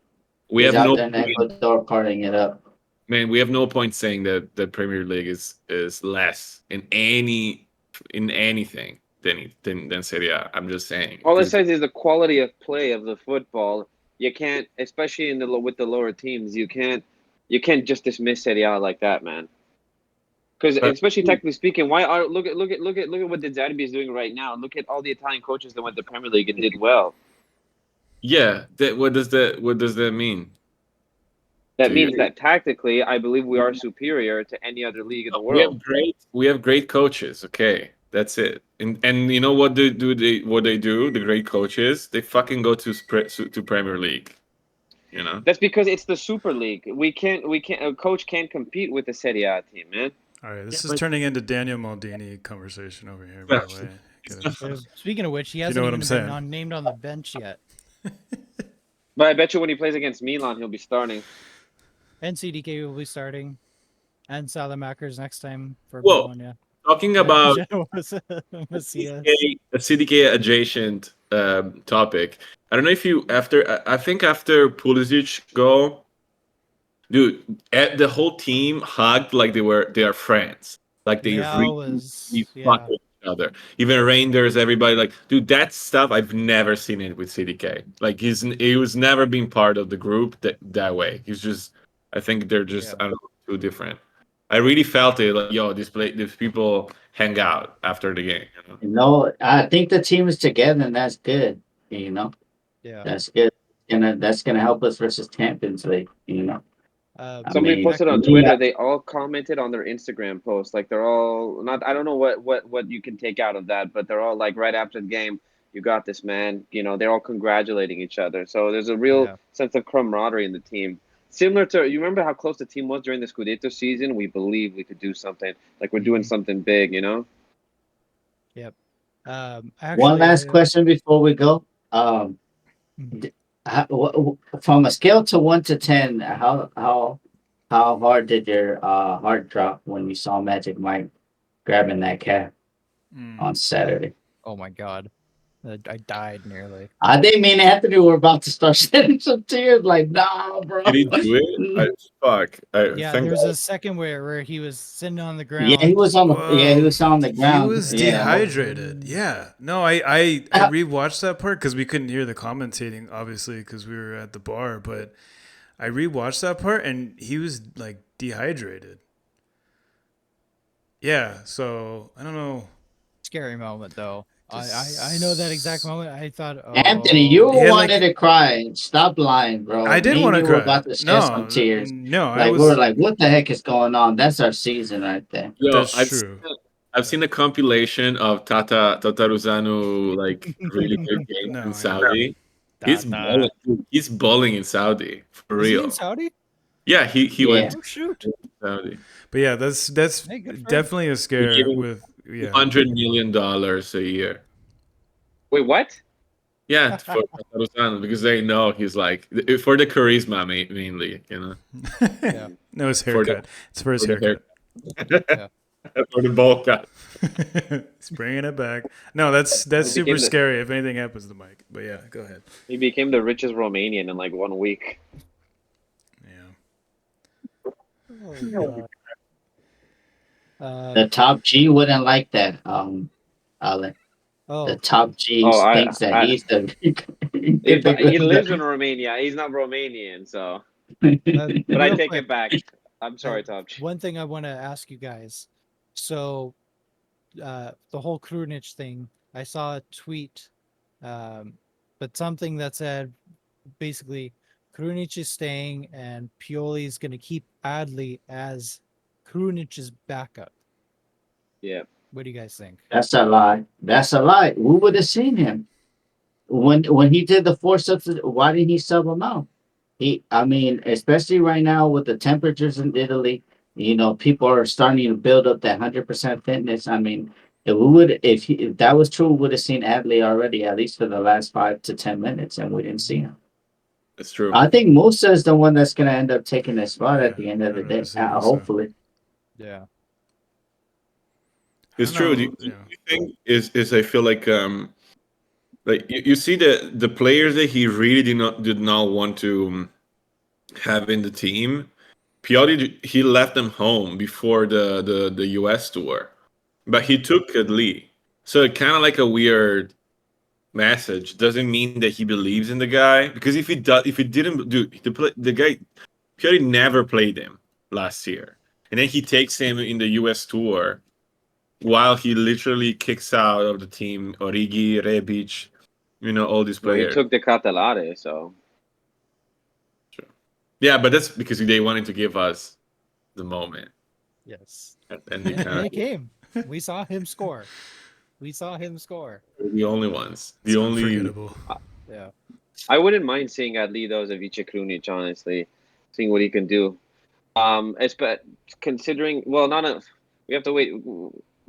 Speaker 4: He's out there in Ecuador partying it up.
Speaker 5: Man, we have no point saying that the Premier League is less in anything than Serie A. I'm just saying.
Speaker 6: All it says is the quality of play of the football. You can't, especially with the lower teams, you can't just dismiss Serie A like that, man. Because especially technically speaking, look at what De Zerbi is doing right now. Look at all the Italian coaches that went to the Premier League and did well.
Speaker 5: Yeah, what does that mean?
Speaker 6: That means that tactically, I believe we are superior to any other league in the world.
Speaker 5: We have great coaches. Okay, that's it. And you know what they do? The great coaches, they fucking go to Premier League. You know.
Speaker 6: That's because it's the Super League. We can't. A coach can't compete with the Serie A team, man.
Speaker 2: All right, this is turning into Daniel Maldini conversation over here. By the way.
Speaker 1: Speaking of which, he hasn't even been named on the bench yet.
Speaker 6: But I bet you when he plays against Milan, he'll be starting.
Speaker 1: And CDK will be starting. And Salamakers next time for
Speaker 5: Bologna. Talking about a CDK adjacent topic. I don't know if you I think after Pulisic goal, dude, the whole team hugged like they are friends. Like they really fuck with each other. Even Reinders, everybody, like, dude, that stuff I've never seen it with CDK. Like he was never been part of the group that way. He's just, I think they're just I don't know, too different. I really felt it, like, yo, these people hang out after the game.
Speaker 4: You know, I think the team is together, and that's good. You know, that's good. That's gonna help us versus Champions League. You know.
Speaker 6: Somebody posted on Twitter. They all commented on their Instagram post. Like they're all not. I don't know what you can take out of that, but they're all like right after the game. You got this, man. You know, they're all congratulating each other. So there's a real sense of camaraderie in the team. Similar to, you remember how close the team was during the Scudetto season? We believe we could do something. Like we're doing something big, you know?
Speaker 1: Yep.
Speaker 4: One last question before we go. From a scale to 1 to 10, how hard did your heart drop when you saw Magic Mike grabbing that cap on Saturday?
Speaker 1: Oh my God. I died nearly.
Speaker 4: I didn't mean Anthony were about to start shedding some tears. Like, nah, bro.
Speaker 5: Did he do it? Fuck.
Speaker 1: There's a second where he was sitting on the ground.
Speaker 4: Yeah, he was on the ground.
Speaker 2: He was dehydrated. Yeah. No, I rewatched that part because we couldn't hear the commentating, obviously, because we were at the bar. But I rewatched that part, and he was like dehydrated. Yeah. So I don't know.
Speaker 1: Scary moment though. I know that exact moment. I thought,
Speaker 4: Anthony, you wanted to cry. Stop lying, bro.
Speaker 2: I did want to cry.
Speaker 4: About to shed some tears.
Speaker 2: No,
Speaker 4: we were like, what the heck is going on? That's our season right there.
Speaker 5: Yo,
Speaker 2: that's true.
Speaker 5: I've seen a compilation of Tata Ruzanu, like really good games in Saudi. He's balling in Saudi for real.
Speaker 1: Is he in Saudi?
Speaker 5: Yeah, he went.
Speaker 1: Oh shoot.
Speaker 5: To Saudi.
Speaker 2: But yeah, that's definitely a scare with
Speaker 5: $100 million a year.
Speaker 6: Wait, what?
Speaker 5: Yeah, for Rosano, because they know he's like for the charisma mainly, you know.
Speaker 2: Yeah. No, his haircut. It's for his haircut.
Speaker 5: For the bowl cut.
Speaker 2: He's bringing it back. No, that's super scary if anything happens to Mike. But yeah, go ahead.
Speaker 6: He became the richest Romanian in like 1 week.
Speaker 2: Yeah.
Speaker 1: Oh,
Speaker 4: the top G wouldn't like that, Alan. The top G thinks that he's the.
Speaker 6: He lives in Romania. He's not Romanian, so. But I take it back. I'm sorry, top G.
Speaker 1: One thing I want to ask you guys. So, the whole Krunic thing. I saw a tweet, but something that said basically Krunic is staying and Pioli is going to keep Adley as Krunic's backup.
Speaker 6: Yeah.
Speaker 1: What do you guys think?
Speaker 4: That's a lie. That's a lie. We would have seen him when he did the 4 subs. Why didn't he sub him out? I mean, especially right now with the temperatures in Italy, people are starting to build up that 100% fitness. I mean, if that was true, we would have seen Adley already, at least for the last 5 to 10 minutes, and we didn't see him.
Speaker 5: It's true.
Speaker 4: I think Musa is the one that's going to end up taking the spot at the end of the day. Hopefully.
Speaker 1: Yeah.
Speaker 5: It's true. The thing is I feel like you see the players that he really did not want to have in the team. Pioli, he left them home before the US tour, but he took Adli. So kind of like a weird message. Doesn't mean that he believes in the guy, because if he didn't do the guy, Pioli never played him last year, and then he takes him in the US tour, while he literally kicks out of the team Origi, Rebic, all these players.
Speaker 6: Well, he took the Catalare, so.
Speaker 5: Sure. Yeah, but that's because they wanted to give us the moment.
Speaker 1: Yes.
Speaker 5: And
Speaker 1: it came. We saw him score.
Speaker 5: The only ones.
Speaker 2: It's unforgettable.
Speaker 1: Yeah.
Speaker 6: I wouldn't mind seeing Adli though as a Vice Krunic, honestly. Seeing what he can do. Considering, we have to wait.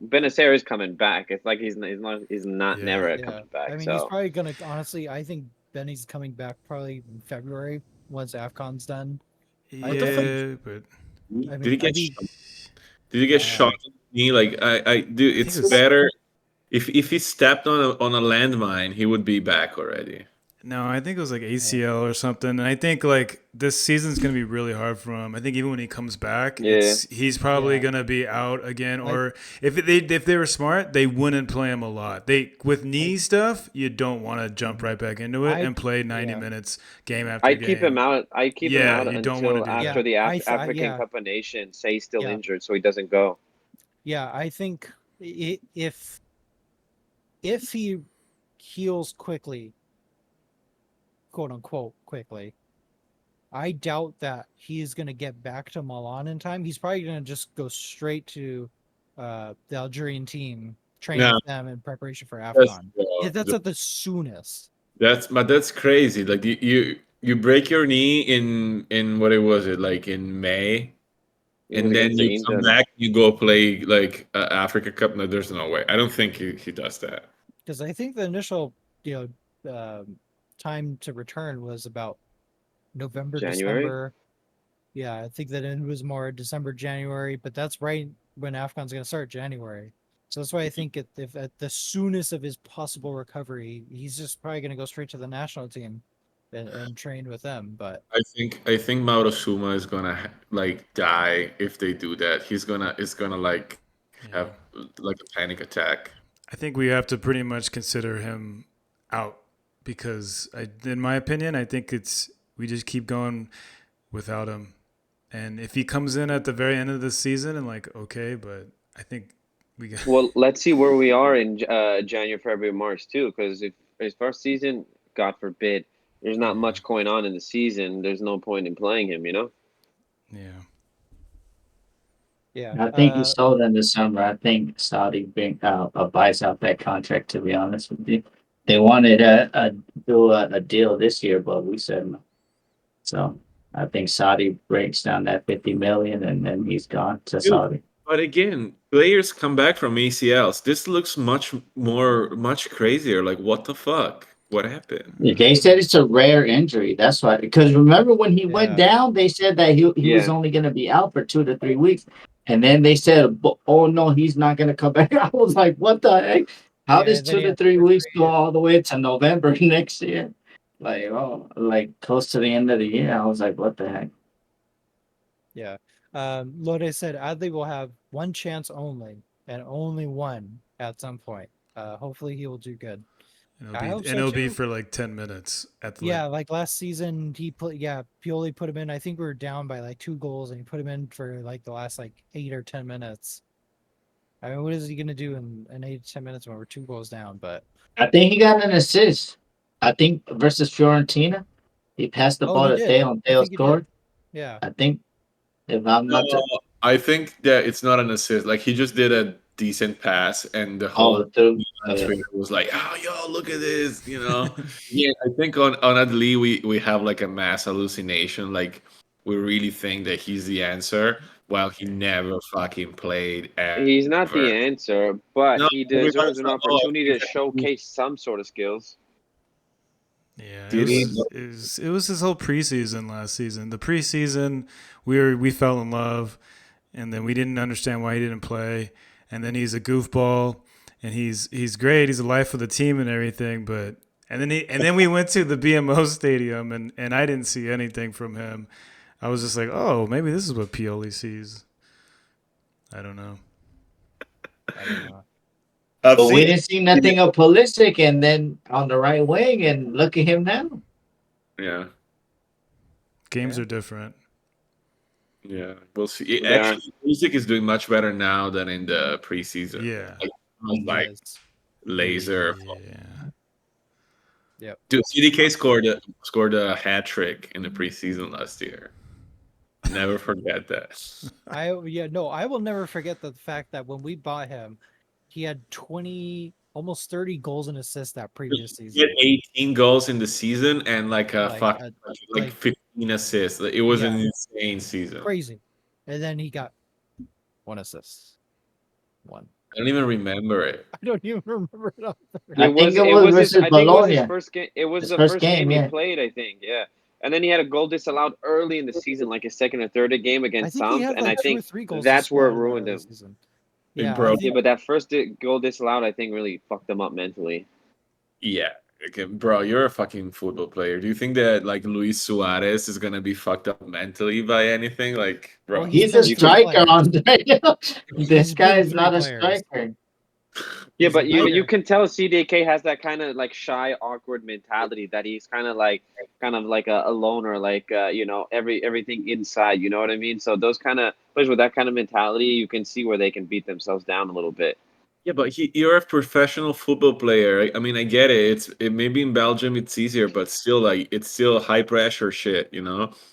Speaker 6: Benacer is coming back. It's like he's not never coming back.
Speaker 1: I mean, he's probably gonna. Honestly, I think Benny's coming back probably in February once AFCON's done.
Speaker 2: Yeah, but
Speaker 5: I mean, did he get shot? Like I do. It's better if he stepped on a landmine, he would be back already.
Speaker 2: No, I think it was like ACL or something. And I think like this season's going to be really hard for him. I think even when he comes back, he's probably going to be out again. Or if they were smart, they wouldn't play him a lot. With knee stuff, you don't want to jump right back into it and play 90 minutes game after game.
Speaker 6: I keep him out until after the African
Speaker 1: Cup
Speaker 6: of Nations. Say he's still injured, so he doesn't go.
Speaker 1: Yeah, I think if he heals quickly, quote unquote quickly, I doubt that he's going to get back to Milan in time. He's probably going to just go straight to the Algerian team, train with them in preparation for AFCON. That's at the soonest.
Speaker 5: That's crazy. Like you break your knee in what was it, like in May, and then you come back, you go play like Africa Cup. No, there's no way. I don't think he does that.
Speaker 1: Because I think the initial time to return was about November,
Speaker 6: January?
Speaker 1: December. Yeah, I think that it was more December, January, but that's right when AFCON's going to start, January. So that's why I think if at the soonest of his possible recovery, he's just probably going to go straight to the national team and train with them. But
Speaker 5: I think Mauro Suma is gonna like die if they do that. It's gonna like have like a panic attack.
Speaker 2: I think we have to pretty much consider him out. Because in my opinion, I think we just keep going without him. And if he comes in at the very end of the season, and like, okay, but I think we got.
Speaker 6: Well, let's see where we are in January, February, March too. Because if his first season, God forbid, there's not much going on in the season, there's no point in playing him.
Speaker 2: Yeah.
Speaker 1: Yeah.
Speaker 4: I think he's sold in the summer. I think Saudi buys out that contract. To be honest with you. They wanted to do a deal this year, but we said no. So I think Saudi breaks down that 50 million, and then he's gone to Saudi.
Speaker 5: But again, players come back from ACLs. This looks much crazier. Like, what the fuck? What happened?
Speaker 4: They said it's a rare injury. That's why. Because remember when he went down, they said that he was only going to be out for 2 to 3 weeks, and then they said, "Oh no, he's not going to come back." I was like, "What the heck?" How does 2 to 3 weeks go all the way to November next year? Like close to the end of the year. I was like, what the heck?
Speaker 1: Yeah. Lode said Adley will have one chance only, and only one at some point. Hopefully he will do good.
Speaker 2: It'll be for like 10 minutes at the
Speaker 1: like last season Pioli put him in. I think we were down by like 2 goals and he put him in for like the last like 8 or 10 minutes. I mean, what is he gonna do in 8 to 10 minutes when we're 2 goals down? But
Speaker 4: I think he got an assist. I think versus Fiorentina, he passed the ball
Speaker 1: he
Speaker 4: to
Speaker 1: did.
Speaker 4: Theo, and
Speaker 1: I
Speaker 4: Theo
Speaker 1: think he did.
Speaker 4: scored.
Speaker 1: Yeah.
Speaker 4: I think if I'm
Speaker 5: No,
Speaker 4: not.
Speaker 5: I think that it's not an assist. Like he just did a decent pass, and the whole
Speaker 4: Through.
Speaker 5: Twitter was like, "Oh, yo, look at this!" Yeah, I think on Adli we have like a mass hallucination. Like we really think that he's the answer, while he never fucking played
Speaker 6: He's not the
Speaker 5: ever.
Speaker 6: answer, but
Speaker 5: No,
Speaker 6: he deserves
Speaker 5: everybody's
Speaker 6: an
Speaker 5: like, "Oh, I
Speaker 6: opportunity
Speaker 5: think
Speaker 6: to showcase some sort of skills.
Speaker 2: Yeah,
Speaker 5: did he?"
Speaker 2: it was his whole preseason last season. The preseason, we fell in love, and then we didn't understand why he didn't play. And then he's a goofball, and he's great. He's the life of the team and everything. But and then we went to the BMO Stadium, and I didn't see anything from him. I was just like, oh, maybe this is what Pioli sees. I don't know.
Speaker 4: But we didn't see nothing of Pulisic, and then on the right wing, and look at him now.
Speaker 5: Yeah.
Speaker 2: Games are different.
Speaker 5: Yeah, we'll see. Actually, music is doing much better now than in the preseason.
Speaker 2: Yeah.
Speaker 5: Like laser.
Speaker 2: Yeah.
Speaker 1: Yep.
Speaker 5: Dude, CDK scored a hat trick in the preseason last year. Never forget that.
Speaker 1: I will never forget the fact that when we bought him, he had 20, almost 30 goals and assists that previous season.
Speaker 5: He had 18 goals in the season and like 15 assists. It was an insane season.
Speaker 1: Crazy. And then he got 1 assist. 1.
Speaker 5: I don't even remember it.
Speaker 1: I don't even remember it.
Speaker 4: I think it was versus Bologna.
Speaker 6: His first game. It was the first game he played, I think. Yeah. And then he had a goal disallowed early in the season, like his second or third game against Samp, and I think that's where it ruined him.
Speaker 1: Yeah,
Speaker 6: but that first goal disallowed, I think, really fucked him up mentally.
Speaker 5: Yeah. Okay, bro, you're a fucking football player. Do you think that like Luis Suarez is gonna be fucked up mentally by anything? Like, bro,
Speaker 1: Well,
Speaker 4: he's a striker, Andre. This guy is not a striker.
Speaker 6: Yeah, but you can tell CDK has that kind of like shy, awkward mentality that he's kind of like a loner, like everything inside. You know what I mean? So those kind of players with that kind of mentality, you can see where they can beat themselves down a little bit.
Speaker 5: Yeah, but you're a professional football player. I mean, I get it. It maybe in Belgium it's easier, but still, like it's still high pressure shit.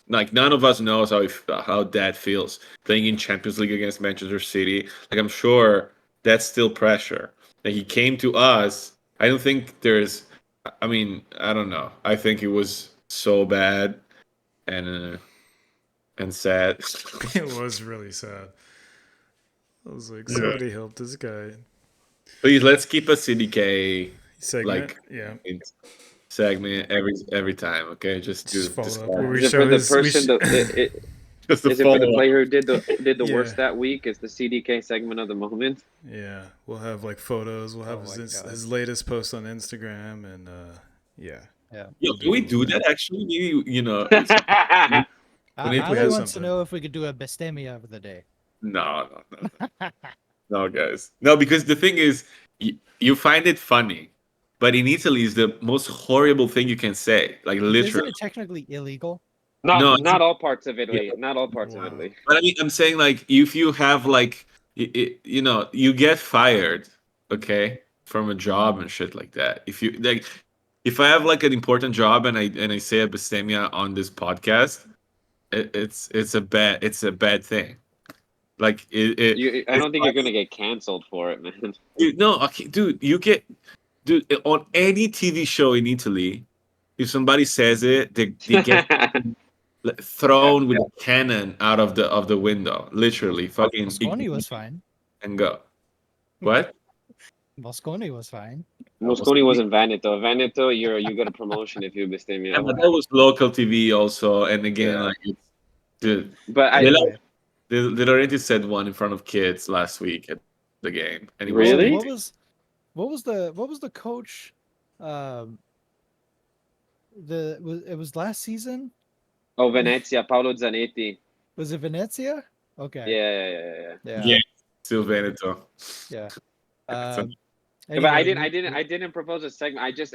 Speaker 5: Like none of us knows how that feels playing in Champions League against Manchester City. Like I'm sure that's still pressure. Like he came to us. I don't think there's. I mean, I don't know. I think it was so bad and sad.
Speaker 2: It was really sad. I was like, somebody help this guy.
Speaker 5: Please, let's keep a CDK
Speaker 2: segment.
Speaker 5: Segment every time. Okay, just
Speaker 2: follow up.
Speaker 6: Is it for the player who did the worst that week? Is the CDK segment of the moment?
Speaker 2: Yeah, we'll have like photos. We'll have his latest post on Instagram, and
Speaker 1: yeah.
Speaker 5: Can we do that? Actually, maybe
Speaker 1: I wants to know if we could do a Bestemia of the day.
Speaker 5: No. No, guys. No, because the thing is, you find it funny, but in Italy, it's the most horrible thing you can say. Like literally.
Speaker 1: Isn't it technically illegal?
Speaker 6: Not all parts of Italy. Yeah. Not all parts of Italy.
Speaker 5: But I mean, I'm saying like if you have like, you get fired, okay, from a job and shit like that. If I have like an important job and I say a Bestemia on this podcast, it's a bad thing. Like
Speaker 6: I don't think you're gonna get canceled for it, man.
Speaker 5: Dude, on any TV show in Italy, if somebody says it, they get thrown with a cannon out of the window. Literally, fucking.
Speaker 1: Mosconi was fine.
Speaker 5: And go. What?
Speaker 1: Mosconi was fine.
Speaker 6: Mosconi wasn't Veneto. Veneto, you got a promotion if you Bestemia.
Speaker 5: Yeah, but that was local TV also, and again, dude.
Speaker 6: But
Speaker 5: De Laurentiis said one in front of kids last week at the game, and he
Speaker 6: really?
Speaker 1: What was the coach? It was last season.
Speaker 6: Oh, Venezia, Paolo Zanetti.
Speaker 1: Was it Venezia? Okay.
Speaker 6: Yeah.
Speaker 5: Still Veneto.
Speaker 1: Yeah.
Speaker 6: Anyway, but I didn't propose a segment. I just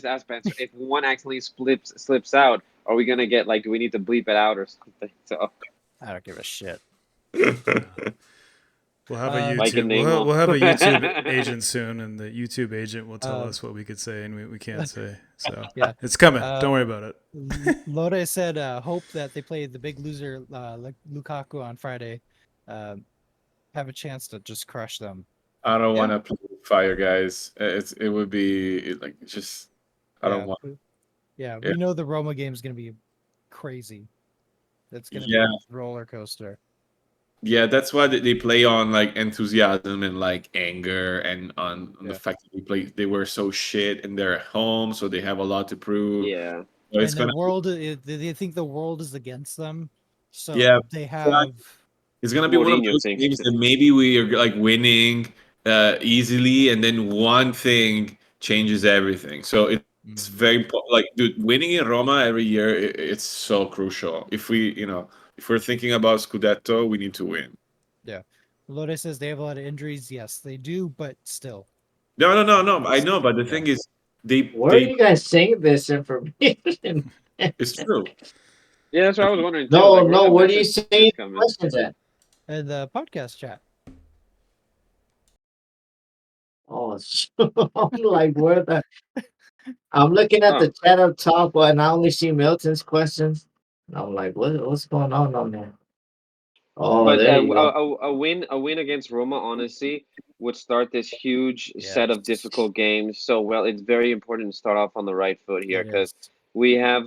Speaker 6: asked Ben, if one accidentally slips out, are we gonna get do we need to bleep it out or something? So
Speaker 1: I don't give a shit.
Speaker 2: We'll have a
Speaker 6: Mike and
Speaker 2: YouTube.
Speaker 6: Nemo.
Speaker 2: We'll have a YouTube agent soon, and the YouTube agent will tell us what we could say and we can't say. So
Speaker 1: Yeah,
Speaker 2: it's coming. Don't worry about it.
Speaker 1: Lore said, "Hope that they play the big loser, like Lukaku on Friday, have a chance to just crush them."
Speaker 5: I don't want to play with fire, guys. It would be like just. I don't want.
Speaker 1: Yeah, we know the Roma game is going to be crazy. That's going to be a roller coaster.
Speaker 5: Yeah, that's why they play on like enthusiasm and like anger and on the fact that they were so shit and they're at home, so they have a lot to prove.
Speaker 6: Yeah.
Speaker 5: So
Speaker 1: and the world, they think the world is against them. So they have.
Speaker 5: It's gonna be one of those games that maybe we are like winning easily, and then one thing changes everything. So it's very like, dude, winning in Roma every year, it's so crucial. If we're thinking about Scudetto, we need to win.
Speaker 1: Yeah, Lode says they have a lot of injuries. Yes, they do, but still.
Speaker 5: No. I know, but the thing is,
Speaker 4: Where are you guys seeing this information?
Speaker 5: It's true.
Speaker 6: Yeah, that's what I was wondering too.
Speaker 4: No, where do you see questions at?
Speaker 1: In the podcast chat.
Speaker 4: Oh, I'm like, where the? I'm looking at the chat up top, and I only see Milton's questions. And I'm like, what's going on there? Oh,
Speaker 6: but
Speaker 4: there you go.
Speaker 6: a win against Roma, honestly, would start this huge set of difficult games. So, well, it's very important to start off on the right foot here because we have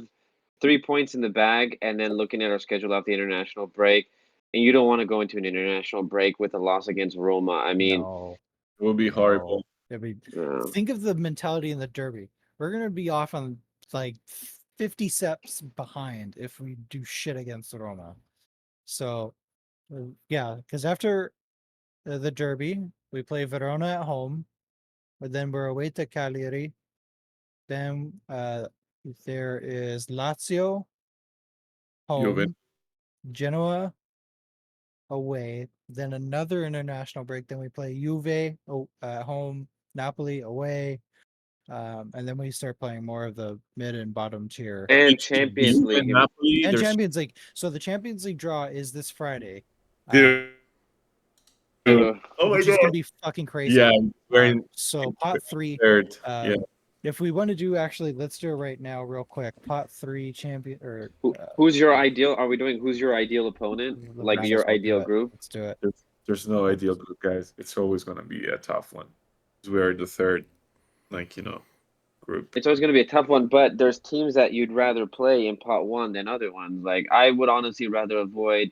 Speaker 6: 3 points in the bag, and then looking at our schedule after the international break, and you don't want to go into an international break with a loss against Roma. I mean,
Speaker 5: it would be horrible.
Speaker 1: Think of the mentality in the derby. We're gonna be off on like 50 steps behind if we do shit against Roma. So, because after the derby, we play Verona at home, but then we're away to Cagliari. Then there is Lazio home, Genoa away, then another international break. Then we play Juve at home, Napoli away, and then we start playing more of the mid and bottom tier.
Speaker 6: And Champions League.
Speaker 1: And Champions League. So the Champions League draw is this Friday.
Speaker 5: Dude. Oh my
Speaker 1: which is gonna be fucking crazy.
Speaker 5: Yeah, we're in
Speaker 1: so pot 3.
Speaker 5: Third.
Speaker 1: If we want to do, actually, let's do it right now, real quick. Pot 3 champion or
Speaker 6: who's your ideal? Are we doing who's your ideal opponent? Like your ideal group?
Speaker 1: Let's do it.
Speaker 5: There's no ideal group, guys. It's always gonna be a tough one. We're the third, group.
Speaker 6: It's always gonna be a tough one, but there's teams that you'd rather play in pot 1 than other ones. Like I would honestly rather avoid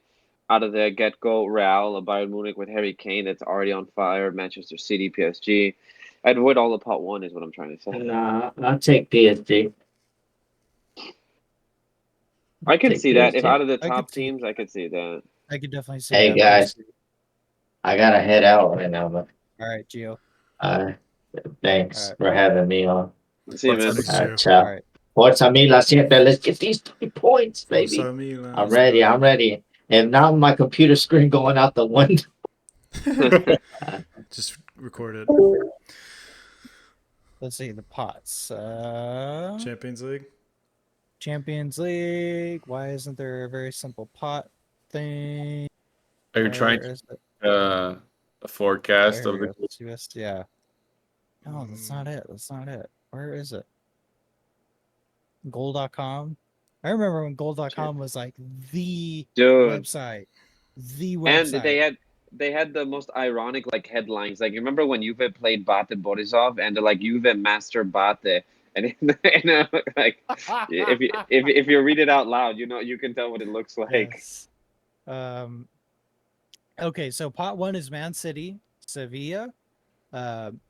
Speaker 6: out of the get-go Real, a Bayern Munich with Harry Kane that's already on fire, Manchester City, PSG. I'd avoid all of pot 1 is what I'm trying to say.
Speaker 4: Nah, I'll take PSG.
Speaker 6: I can see that. If out of the top teams, I could see that.
Speaker 1: I could definitely see
Speaker 4: that.
Speaker 1: Hey,
Speaker 4: guys. I got to head out right now. But...
Speaker 1: All right, Gio.
Speaker 4: Thanks for having me on.
Speaker 6: See you, man.
Speaker 4: Ciao. All right. Forza Milan, let's get these 3 points, baby. I'm ready. And now my computer screen going out the window.
Speaker 2: Just record it.
Speaker 1: Let's see the pots.
Speaker 2: Champions League.
Speaker 1: Champions League. Why isn't there a very simple pot thing?
Speaker 5: Are you trying a forecast of the?
Speaker 1: Yeah. No, that's not it. Where is it? Goal.com. I remember when Goal.com was like the website.
Speaker 6: And they had the most ironic headlines. Like, you remember when Juve played Bate Borisov and they're like Juve master Bate, and like if you read it out loud, you can tell what it looks like.
Speaker 1: Yes. Okay, so pot 1 is Man City, Sevilla,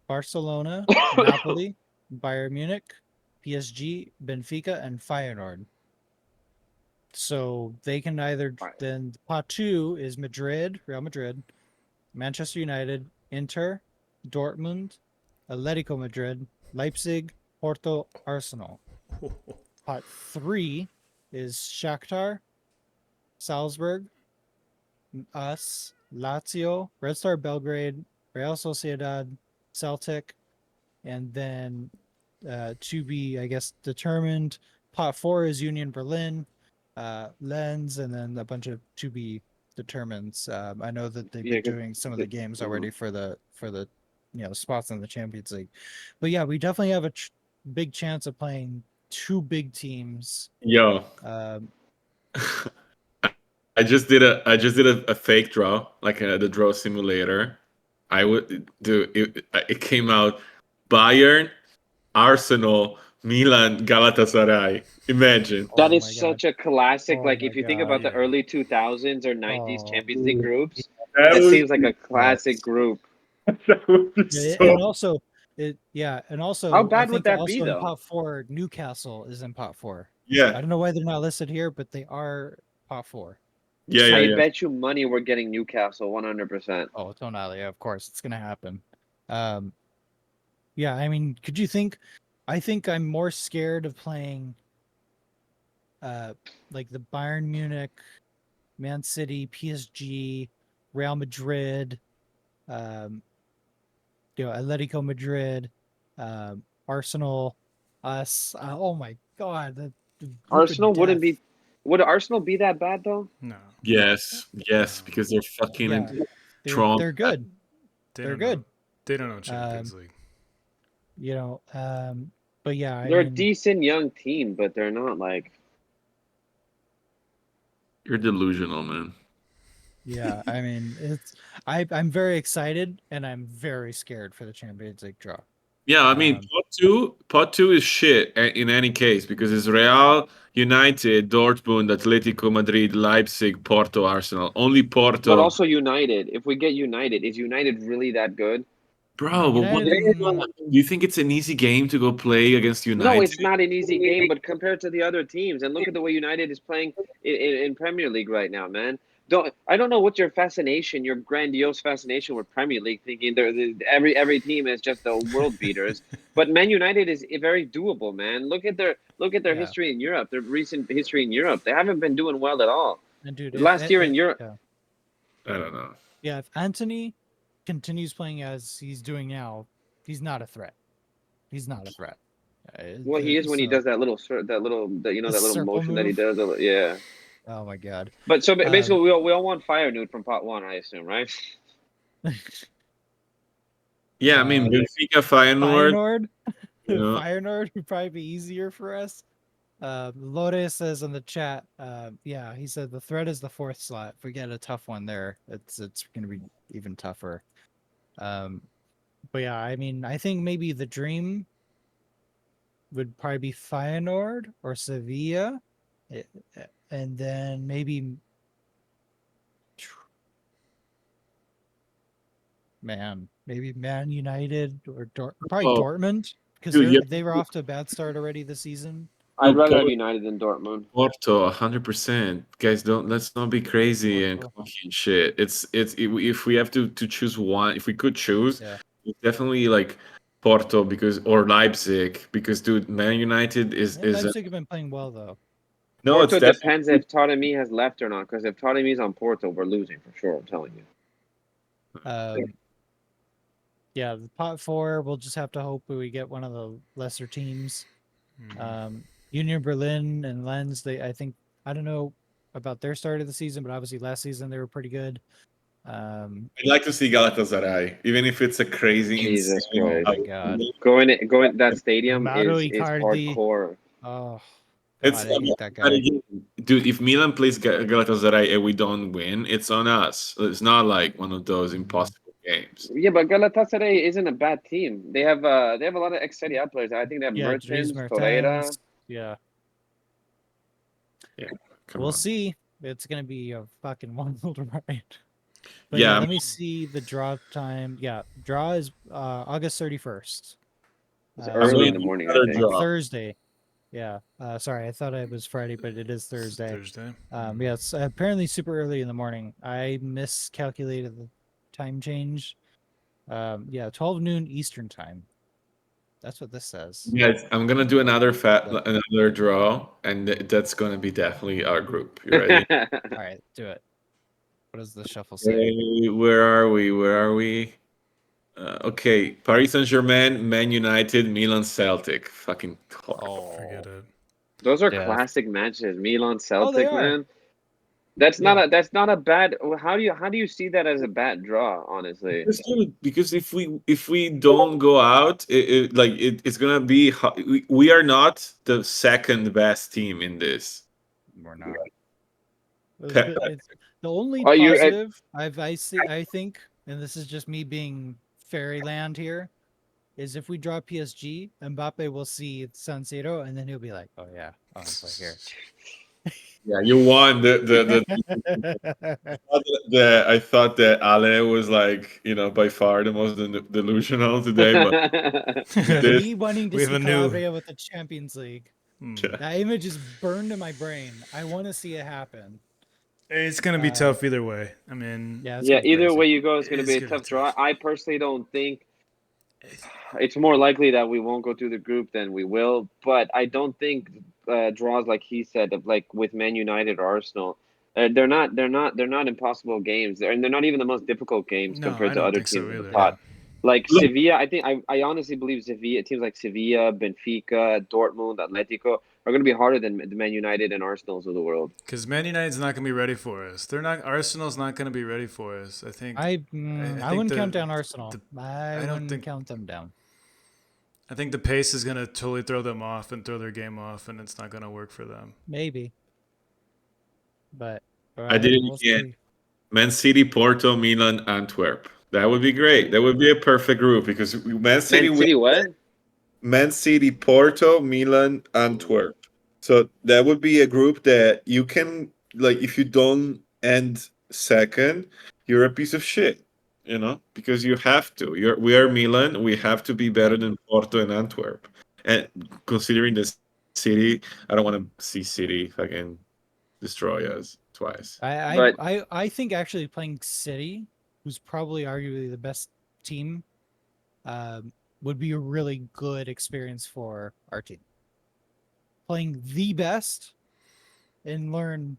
Speaker 1: Barcelona, Napoli, Bayern Munich, PSG, Benfica, and Feyenoord. So they can either then pot 2 is Madrid, Real Madrid, Manchester United, Inter, Dortmund, Atletico Madrid, Leipzig, Porto, Arsenal. Pot 3 is Shakhtar, Salzburg, us, Lazio, Red Star Belgrade, Real Sociedad, Celtic, and then to be, I guess, determined. Pot 4 is Union Berlin, Lens, and then a bunch of to be determines. I know that they've been doing some of the games already for the spots in the Champions League, but yeah, we definitely have a big chance of playing two big teams.
Speaker 5: Yo, I just did a fake draw, like the draw simulator. I would do it. It came out Bayern, Arsenal, Milan, Galatasaray. Imagine.
Speaker 6: That is such a classic. Like if you think about the
Speaker 2: yeah.
Speaker 6: early 2000s or 90s Champions League groups,
Speaker 5: That
Speaker 6: it
Speaker 5: was-
Speaker 6: seems like a classic group.
Speaker 5: That would be
Speaker 1: and also
Speaker 6: How bad
Speaker 1: I
Speaker 6: would
Speaker 1: think
Speaker 6: that
Speaker 1: also
Speaker 6: be,
Speaker 1: in
Speaker 6: though?
Speaker 1: pot 4, Newcastle is in pot 4.
Speaker 5: Yeah.
Speaker 1: I don't know why they're not listed here, but they are pot 4.
Speaker 5: Yeah,
Speaker 6: I bet you money we're getting Newcastle 100%.
Speaker 1: Oh, Tonali, yeah, of course, it's gonna happen. Yeah, I mean, could you think? I think I'm more scared of playing, like the Bayern Munich, Man City, PSG, Real Madrid, Atletico Madrid, Arsenal, us. Oh my God, the
Speaker 6: Arsenal wouldn't be. Would Arsenal be that bad though?
Speaker 2: No.
Speaker 5: Yes, because they're fucking
Speaker 1: they're good.
Speaker 2: They're
Speaker 1: good.
Speaker 2: They don't know Champions League.
Speaker 1: But yeah,
Speaker 6: they're a decent young team, but they're not like.
Speaker 5: You're delusional, man.
Speaker 1: Yeah, I mean, I'm very excited and I'm very scared for the Champions League draw.
Speaker 5: Yeah, I mean, pot two is shit in any case because it's Real, United, Dortmund, Atletico Madrid, Leipzig, Porto, Arsenal. Only Porto.
Speaker 6: But also United. If we get United, is United really that good?
Speaker 5: Bro, but do you think it's an easy game to go play against United?
Speaker 6: No, it's not an easy game, but compared to the other teams, and look at the way United is playing in Premier League right now, man. I don't know what's your fascination, your grandiose fascination with Premier League, thinking every team is just the world beaters. But Man United is very doable, man. Look at their history in Europe, their recent history in Europe. They haven't been doing well at all.
Speaker 1: And dude,
Speaker 6: last year in Europe,
Speaker 5: I don't know.
Speaker 1: Yeah, if Antony continues playing as he's doing now, he's not a threat. He's not a threat.
Speaker 6: Well, he is when he does that little motion that he does. Yeah.
Speaker 1: Oh my God.
Speaker 6: But so basically, we all want Fire Nude from pot 1, I assume, right?
Speaker 5: Yeah, I mean, Benfica, Feyenoord.
Speaker 1: Feyenoord would probably be easier for us. Lore says in the chat, yeah, he said the threat is the 4th slot. If we get a tough one there, it's going to be even tougher. But yeah, I mean, I think maybe the dream would probably be Feyenoord or Sevilla. And then maybe, maybe Man United or probably Dortmund, because they were off to a bad start already this season.
Speaker 6: I'd rather have United than Dortmund.
Speaker 5: Porto, 100%. Guys, let's not be crazy and shit. It's if we have to choose one, if we could choose, it's definitely like Porto or Leipzig because dude, Man United is
Speaker 1: Leipzig have been playing well though.
Speaker 5: No,
Speaker 6: Porto depends if Taremi has left or not. Because if Taremi's on Porto, we're losing for sure. I'm telling you.
Speaker 1: Yeah, the pot 4. We'll just have to hope we get one of the lesser teams. Union Berlin and Lens. I don't know about their start of the season, but obviously last season they were pretty good.
Speaker 5: I'd like to see Galatasaray, even if it's a crazy.
Speaker 6: Jesus Christ!
Speaker 1: Oh my God,
Speaker 6: going that stadium is hardcore.
Speaker 1: Oh. God, I hate that guy.
Speaker 5: Dude, if Milan plays Galatasaray and we don't win, it's on us. It's not like one of those impossible games.
Speaker 6: Yeah, but Galatasaray isn't a bad team. They have a lot of ex-Serie A players. I think they have Mertens, Torreira.
Speaker 1: Yeah.
Speaker 5: We'll
Speaker 1: see. It's gonna be a fucking wild ride. But yeah, let me see the draw time. Yeah, draw is August 31st.
Speaker 6: It's early in the morning, I think.
Speaker 1: Thursday. Yeah. Sorry, I thought it was Friday, but it is Thursday.
Speaker 2: Thursday.
Speaker 1: Yeah, it's apparently super early in the morning. I miscalculated the time change. Yeah, 12 noon Eastern time. That's what this says.
Speaker 5: Yes, I'm gonna do another draw, and that's gonna be definitely our group. You ready?
Speaker 1: All right, do it. What does the shuffle say?
Speaker 5: Where are we? Okay, Paris Saint-Germain, Man United, Milan, Celtic. Fucking
Speaker 2: forget it.
Speaker 6: Those are classic matches. Milan, Celtic, man. That's not a bad. How do you see that as a bad draw? Honestly,
Speaker 5: because if we don't go out, it's gonna be. We are not the second best team in this.
Speaker 2: We're not.
Speaker 1: It's the only
Speaker 6: are you?
Speaker 1: positive I think, and this is just me being fairyland here, is if we draw PSG, Mbappe will see San Siro, and then he'll be like, "Oh yeah, I want to play here."
Speaker 5: Yeah, you won I thought that Ale was like, by far the most delusional today, but this,
Speaker 1: me wanting to see Calabria with the Champions League. That image is burned in my brain. I want to see it happen.
Speaker 2: It's gonna be tough either way. I mean,
Speaker 6: either way you go, it's gonna be a tough draw. I personally don't think it's more likely that we won't go through the group than we will, but I don't think draws like he said, of like with Man United or Arsenal, they're not impossible games, and they're not even the most difficult games compared to other teams in the pot. Like Sevilla, I honestly believe Sevilla, teams like Sevilla, Benfica, Dortmund, Atletico are going to be harder than the Man United and Arsenals of the world.
Speaker 2: Because Man United's not going to be ready for us. They're not. Arsenal's not going to be ready for us. I think.
Speaker 1: I wouldn't count down Arsenal. I wouldn't count them down.
Speaker 2: I think the pace is going to totally throw them off and throw their game off, and it's not going to work for them.
Speaker 1: Maybe. But
Speaker 5: I did it again. Man City, Porto, Milan, Antwerp. That would be great. That would be a perfect group because Man City. Man City, Porto, Milan, Antwerp. So that would be a group that you can, like, if you don't end second, you're a piece of shit, because you have to. We are Milan. We have to be better than Porto and Antwerp. And considering the City, I don't want to see City fucking destroy us twice.
Speaker 1: I think actually playing City, who's probably arguably the best team, would be a really good experience for our team. Playing the best and learn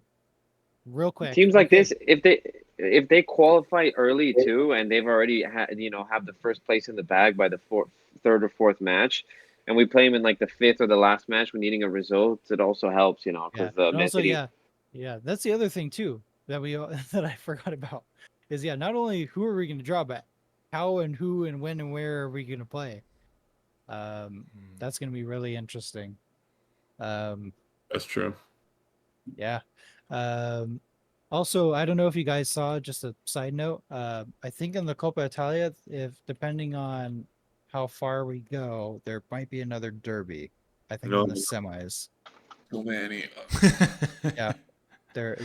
Speaker 1: real quick.
Speaker 6: Teams like this, if they qualify early too, and they've already have the first place in the bag by the third or fourth match, and we play them in like the fifth or the last match when needing a result, it also helps, because Man City.
Speaker 1: Yeah, that's the other thing too that that I forgot about is not only who are we going to draw, but how and who and when and where are we going to play. That's going to be really interesting.
Speaker 5: That's true.
Speaker 1: Yeah. Also, I don't know if you guys saw, just a side note, I think in the Coppa Italia, if depending on how far we go, there might be another derby. I think in the semis.
Speaker 5: So many.
Speaker 1: Yeah.
Speaker 2: Get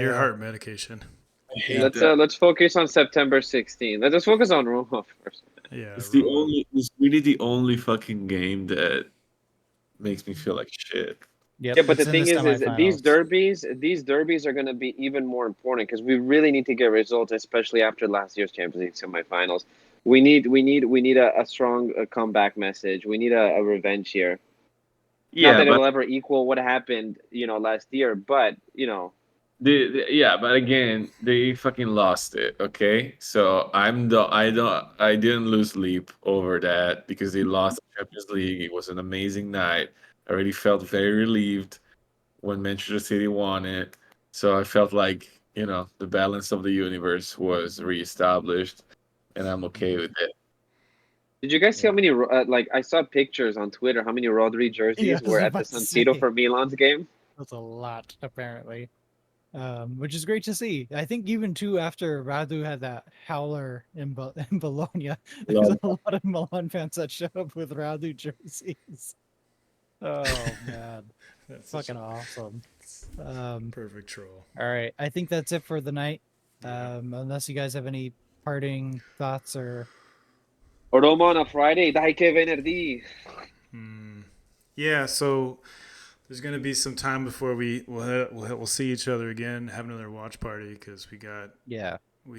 Speaker 2: your heart medication.
Speaker 6: Let's focus on September 16th. Let's focus on Roma first.
Speaker 2: Yeah,
Speaker 5: it's really the only fucking game that makes me feel like shit.
Speaker 6: Yep, yeah, but the thing is these derbies are going to be even more important because we really need to get results, especially after last year's Champions League semifinals. We need a strong comeback message. We need a revenge here. Yeah, not that it will ever equal what happened, last year, but
Speaker 5: but again, they fucking lost it. Okay, so I didn't lose sleep over that because they lost the Champions League. It was an amazing night. I already felt very relieved when Manchester City won it. So I felt like the balance of the universe was reestablished, and I'm okay with it.
Speaker 6: Did you guys see how many I saw pictures on Twitter? How many Rodri jerseys were at the San Siro for Milan's game?
Speaker 1: That's a lot, apparently. Which is great to see. I think even too after Radu had that howler in Bologna, there's a lot of Milan fans that showed up with Radu jerseys. Oh man, that's fucking awesome.
Speaker 2: Perfect troll.
Speaker 1: All right, I think that's it for the night. Unless you guys have any parting thoughts or.
Speaker 6: Roma on a Friday, dai che venerdì.
Speaker 2: Yeah, so there's gonna be some time before we'll see each other again, have another watch party because we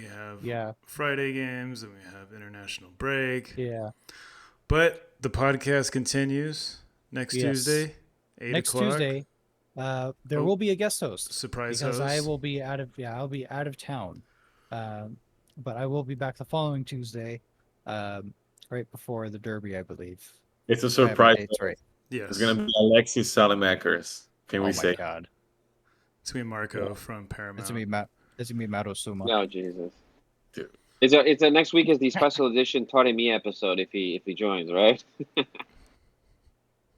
Speaker 2: have Friday games and we have international break.
Speaker 1: Yeah,
Speaker 2: but the podcast continues next Tuesday, 8 o'clock.
Speaker 1: Next Tuesday, there will be a guest host.
Speaker 2: Surprise
Speaker 1: because
Speaker 2: host.
Speaker 1: I will be I'll be out of town, but I will be back the following Tuesday, right before the Derby, I believe.
Speaker 5: It's a surprise.
Speaker 1: Right.
Speaker 2: Yes.
Speaker 5: It's gonna be Alexis Salamakers. Can we say?
Speaker 1: Oh my god.
Speaker 2: It's gonna be Marco from Paramount.
Speaker 1: It's gonna be Mato Suma.
Speaker 6: No, Jesus.
Speaker 5: Dude.
Speaker 6: It's a next week is the special edition Taremi episode if he joins, right?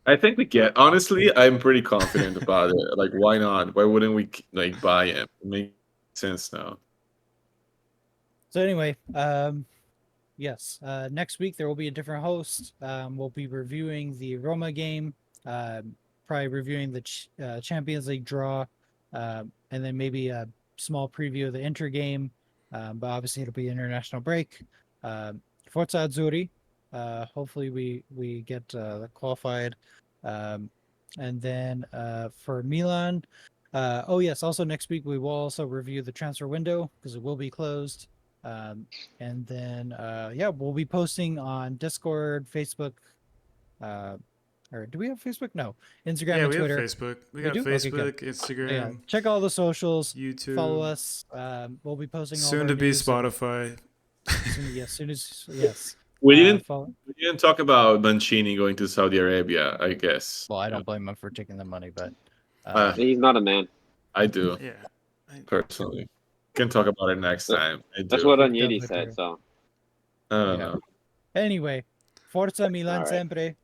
Speaker 5: I think we get. Honestly, I'm pretty confident about it. Like, why not? Why wouldn't we like buy him? It makes sense now.
Speaker 1: So anyway, yes, next week there will be a different host. We'll be reviewing the Roma game, probably reviewing the Champions League draw, and then maybe a small preview of the Inter game. But obviously it'll be international break. Forza Azzurri. Hopefully we get qualified. And then for Milan, oh yes, also next week we will also review the transfer window because it will be closed. And then yeah, we'll be posting on Discord, Facebook, or do we have Facebook? No, Instagram and Twitter.
Speaker 2: We have Facebook. We got Facebook, okay, Instagram.
Speaker 1: Yeah, check all the socials.
Speaker 2: YouTube.
Speaker 1: Follow us. We'll be posting
Speaker 2: soon
Speaker 1: all
Speaker 2: to be
Speaker 1: news
Speaker 2: Spotify.
Speaker 1: Yes.
Speaker 5: We didn't talk about Mancini going to Saudi Arabia, I guess.
Speaker 1: Well, I don't blame him for taking the money, but
Speaker 6: he's not a man.
Speaker 5: I do.
Speaker 2: Yeah.
Speaker 5: Personally. Can talk about it next time.
Speaker 6: That's what Agnelli said, so.
Speaker 5: I don't know.
Speaker 1: Anyway, Forza Milan
Speaker 6: right.
Speaker 1: sempre.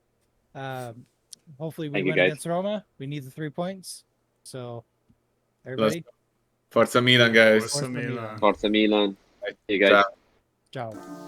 Speaker 1: Hopefully we win against Roma. We need the 3 points. So, everybody.
Speaker 5: Forza Milan, guys.
Speaker 2: Forza Milan.
Speaker 6: Forza Milan. See you guys.
Speaker 5: Ciao.
Speaker 1: Ciao.